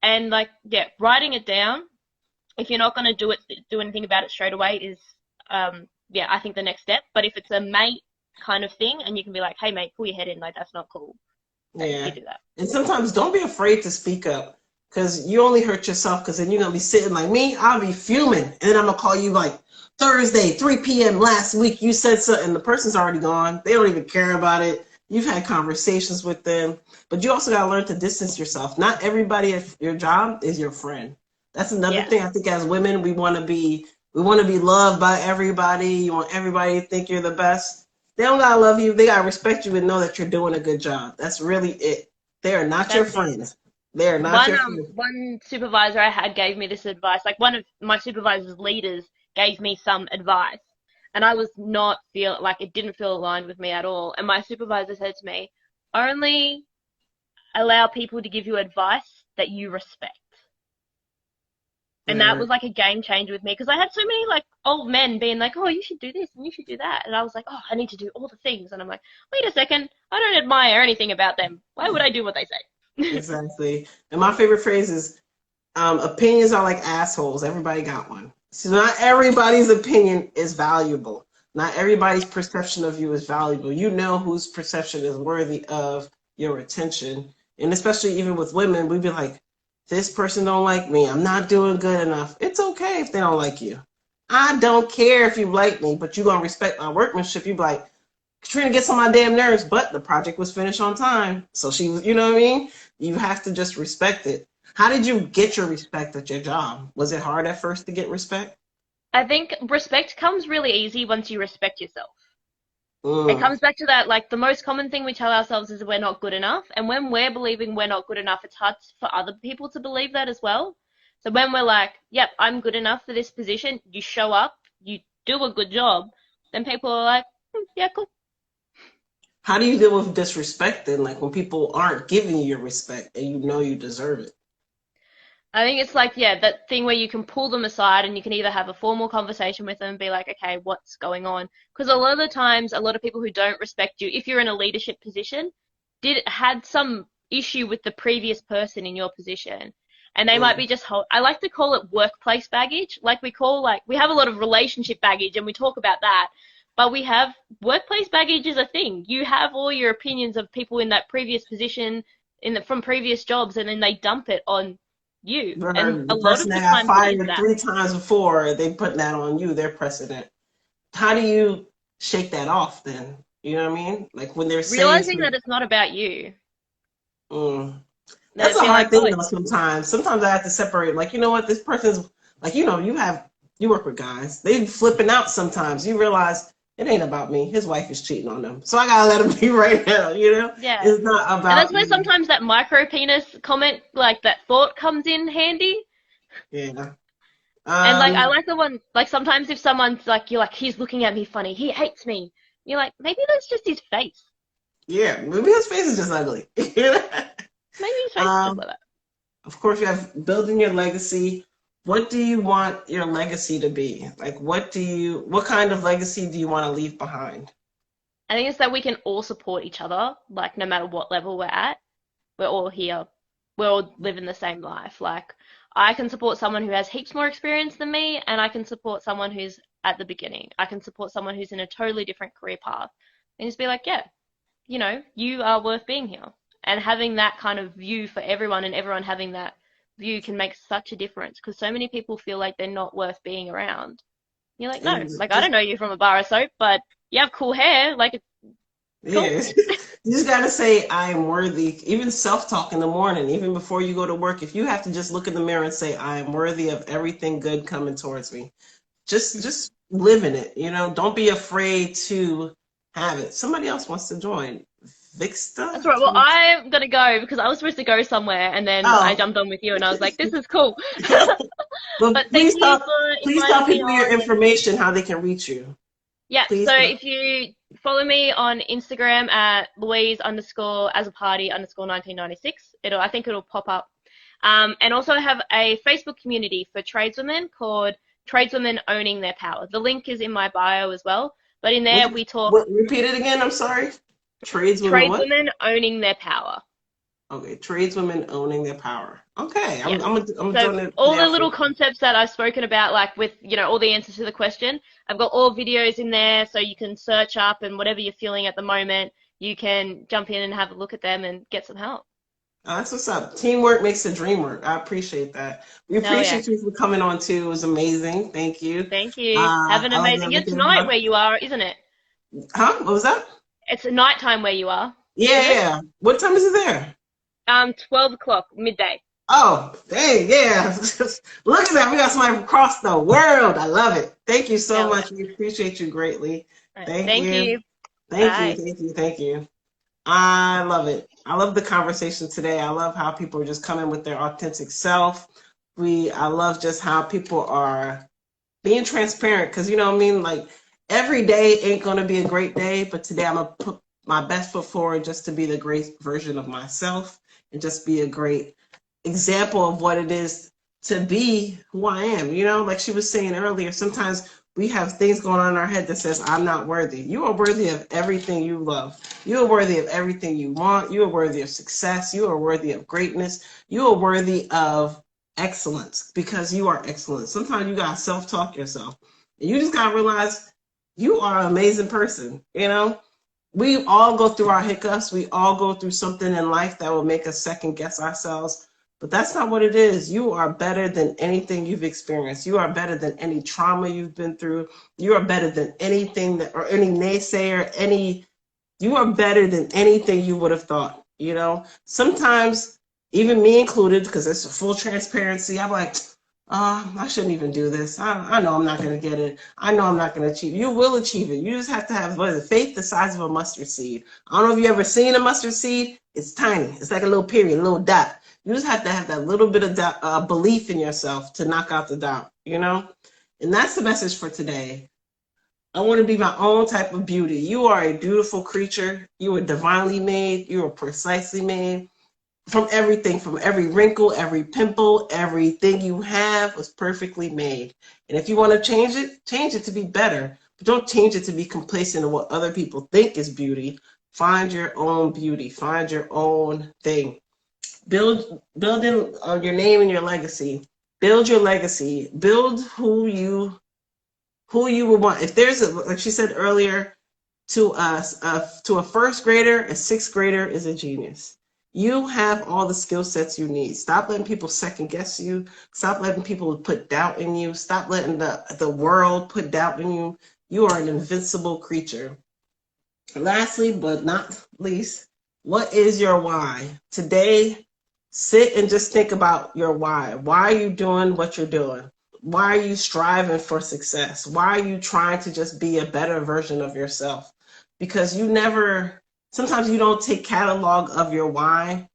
And like, yeah, writing it down, if you're not going to do anything about it straight away is, yeah, I think the next step. But if it's a mate kind of thing, and you can be like, "Hey, mate, pull your head in, like that's not cool," then you yeah, do that. and sometimes don't be afraid to speak up because you only hurt yourself. Because then you're gonna be sitting like me. I'll be fuming, and then I'm gonna call you like Thursday, 3 p.m. last week. You said something. The person's already gone. They don't even care about it. You've had conversations with them, but you also gotta learn to distance yourself. Not everybody at your job is your friend. That's another Yeah, thing. I think as women, we want to be loved by everybody. You want everybody to think you're the best. They don't gotta love you. They gotta respect you and know that you're doing a good job. That's really it. They are not your that's it. friends. They are not One your friends. one supervisor I had gave me this advice. Like one of my supervisor's leaders gave me some advice, and I was not feel like it didn't feel aligned with me at all. And my supervisor said to me, "Only allow people to give you advice that you respect." And that Right. was like a game changer with me because I had so many like old men being like, "Oh, you should do this and you should do that," and I was like, "Oh, I need to do all the things," and I'm like, "Wait a second, I don't admire anything about them. Why would I do what they say?" Exactly. And my favorite phrase is opinions are like assholes. Everybody got one. So not everybody's opinion is valuable. Not everybody's perception of you is valuable. You know whose perception is worthy of your attention. And especially even with women, we'd be like, this person don't like me. I'm not doing good enough. It's okay if they don't like you. I don't care if you like me, but you're gonna respect my workmanship. You be like, Katrina gets on my damn nerves, but the project was finished on time. So she was, you know what I mean? You have to just respect it. How did you get your respect at your job? Was it hard at first to get respect? I think respect comes really easy once you respect yourself. It Mm, comes back to that, like the most common thing we tell ourselves is we're not good enough. And when we're believing we're not good enough, it's hard for other people to believe that as well. So when we're like, yep, I'm good enough for this position, you show up, you do a good job, then people are like, yeah, cool. How do you deal with disrespect then? Like when people aren't giving you your respect and you know you deserve it. I think it's like, yeah, that thing where you can pull them aside and you can either have a formal conversation with them and be like, okay, what's going on? Because a lot of the times, a lot of people who don't respect you, if you're in a leadership position, had some issue with the previous person in your position. And they might Mm. be just, I like to call it workplace baggage. We have a lot of relationship baggage and we talk about that. But we have workplace baggage is a thing. You have all your opinions of people in that previous position from previous jobs and then they dump it on you. And Right. a The lot person of the that got times it is fired that. 3 times before, they put that on you, their precedent. How do you shake that off then? You know what I mean? Like when they're saying Realizing that something, it's not about you. mm. That's That a be hard like, thing oh, though sometimes. Sometimes I have to separate, like, you know what, this person's like, you work with guys. They flipping out sometimes. You realize it ain't about me. His wife is cheating on him. So I gotta let him be right now, you know? yeah. It's not And that's about where you. sometimes that micro penis comment, like that thought comes in handy. Yeah. And like, I Um, like the one, like sometimes if someone's like, you're like, he's looking at me funny, he hates me. You're like, maybe that's just his face. yeah, maybe his face is just ugly. Maybe his face is just um, like that. of course, you have building your legacy. What do you want your legacy to be? Like, what kind of legacy do you want to leave behind? I think it's that we can all support each other, like no matter what level we're at. We're all here. We're all living the same life. Like, I can support someone who has heaps more experience than me, and I can support someone who's at the beginning. I can support someone who's in a totally different career path. And just be like, yeah, you are worth being here. And having that kind of view for everyone and everyone having that view can make such a difference because so many people feel like they're not worth being around. You're like, no, And like I just don't know you from a bar of soap, but you have cool hair. Like, it's cool. yeah, you just gotta say I am worthy. Even self-talk in the morning, even before you go to work. If you have to just look in the mirror and say I am worthy of everything good coming towards me, just live in it. Don't be afraid to have it. Somebody else wants to join. That's Vixta right. Well, 20. I'm gonna go because I was supposed to go somewhere and then I Oh. jumped on with you and I was like, this is cool. But But thank you for please tell inviting me people your on. information, how they can reach you. Yeah, Please. so if you follow me on Instagram at Louise underscore as a party underscore 1996, I think it'll pop up. And also I have a Facebook community for tradeswomen called Tradeswomen Owning Their Power. The link is in my bio as well. But in there we talk Repeat it again. I'm sorry. Tradeswomen what? tradeswomen owning their power. Okay, tradeswomen owning their power. Okay, Yeah. I'm So doing it all the now for little you. concepts that I've spoken about, like with, all the answers to the question, I've got all videos in there so you can search up and whatever you're feeling at the moment, you can jump in and have a look at them and get some help. That's what's up. Teamwork makes the dream work. I appreciate that. We Hell yeah. appreciate you for coming on too. It was amazing. Thank you. Thank you. Have an I love amazing, it's everything night about. where you are, isn't it? Huh? What was that? It's nighttime where you are, Yeah, isn't it? yeah. What time is it there? 12 o'clock, midday. Oh, dang, yeah. Look at that. We got somebody from across the world. I love it. Thank you so Hell yeah. much. We appreciate you greatly. All right. Thank Thank you. you. Thank you. Bye. Thank you. Thank you. I love it. I love the conversation today. I love how people are just coming with their authentic self. I love just how people are being transparent because you know what I mean? Like every day ain't gonna be a great day, but today I'm gonna put my best foot forward just to be the great version of myself and just be a great example of what it is to be who I am. Like she was saying earlier, sometimes we have things going on in our head that says, I'm not worthy. You are worthy of everything you love. You are worthy of everything you want. You are worthy of success. You are worthy of greatness. You are worthy of excellence because you are excellent. Sometimes you got to self-talk yourself. And you just got to realize you are an amazing person. We all go through our hiccups. We all go through something in life that will make us second guess ourselves. But that's not what it is. You are better than anything you've experienced. You are better than any trauma you've been through. You are better than anything or any naysayer, you are better than anything you would have thought. Sometimes, even me included, because it's a full transparency, I'm like, I shouldn't even do this. I know I'm not going to get it. I know I'm not going to achieve it. You will achieve it. You just have to have faith the size of a mustard seed. I don't know if you've ever seen a mustard seed. It's tiny. It's like a little period, a little dot. You just have to have that little bit of belief in yourself to knock out the doubt, And that's the message for today. I want to be my own type of beauty. You are a beautiful creature. You are divinely made. You are precisely made. From everything, from every wrinkle, every pimple, everything you have was perfectly made. And if you want to change it to be better. But don't change it to be complacent of what other people think is beauty. Find your own beauty. Find your own thing. Building your name and your legacy. Build your legacy. Build who you would want. If there's like she said earlier, to us, to a first grader, a sixth grader is a genius. You have all the skill sets you need. Stop letting people second guess you. Stop letting people put doubt in you. Stop letting the world put doubt in you. You are an invincible creature. Lastly, but not least, what is your why? Today, sit and just think about your why. Why are you doing what you're doing? Why are you striving for success? Why are you trying to just be a better version of yourself? Because sometimes you don't take catalog of your why,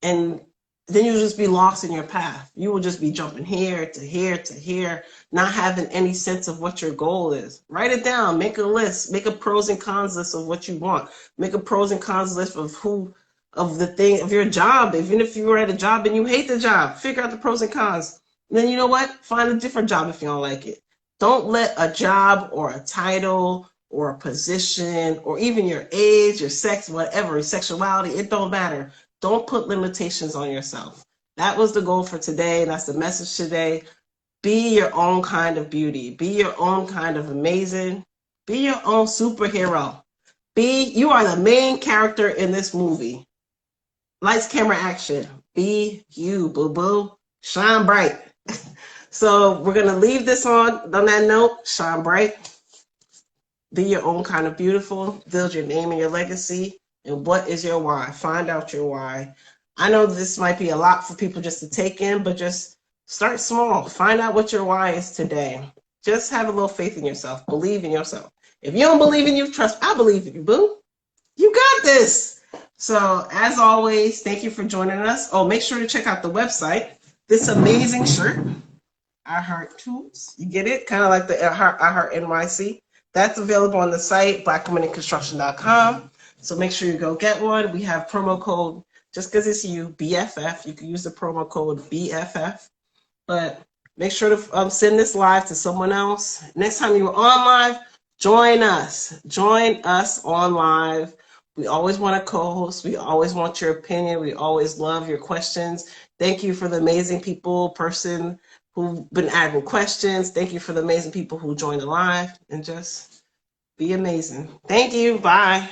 and then you'll just be lost in your path. You will just be jumping here to here to here, not having any sense of what your goal is. Write it down, make a list, make a pros and cons list of what you want. Make a pros and cons list of your job. Even if you were at a job and you hate the job, figure out the pros and cons. And then you know what? Find a different job if you don't like it. Don't let a job or a title or a position or even your age, your sex, whatever, your sexuality, it don't matter. Don't put limitations on yourself. That was the goal for today, and that's the message today. Be your own kind of beauty. Be your own kind of amazing. Be your own superhero. You are the main character in this movie. Lights, camera, action. Be you, boo-boo. Shine bright. So we're going to leave this on that note. Shine bright. Be your own kind of beautiful. Build your name and your legacy. And what is your why? Find out your why. I know this might be a lot for people just to take in, but just start small. Find out what your why is today. Just have a little faith in yourself. Believe in yourself. If you don't believe in you, I believe in you, boo. You got this. So as always, thank you for joining us. Oh, make sure to check out the website. This amazing shirt, I Heart Tools. You get it? Kind of like the I Heart NYC. That's available on the site, blackwomenInconstruction.com. So make sure you go get one. We have promo code, just because it's you, BFF. You can use the promo code BFF. But make sure to send this live to someone else. Next time you're on live, join us. Join us on live. We always want to co-host. We always want your opinion. We always love your questions. Thank you for the amazing person who've been adding questions. Thank you for the amazing people who joined the live, and just be amazing. Thank you. Bye.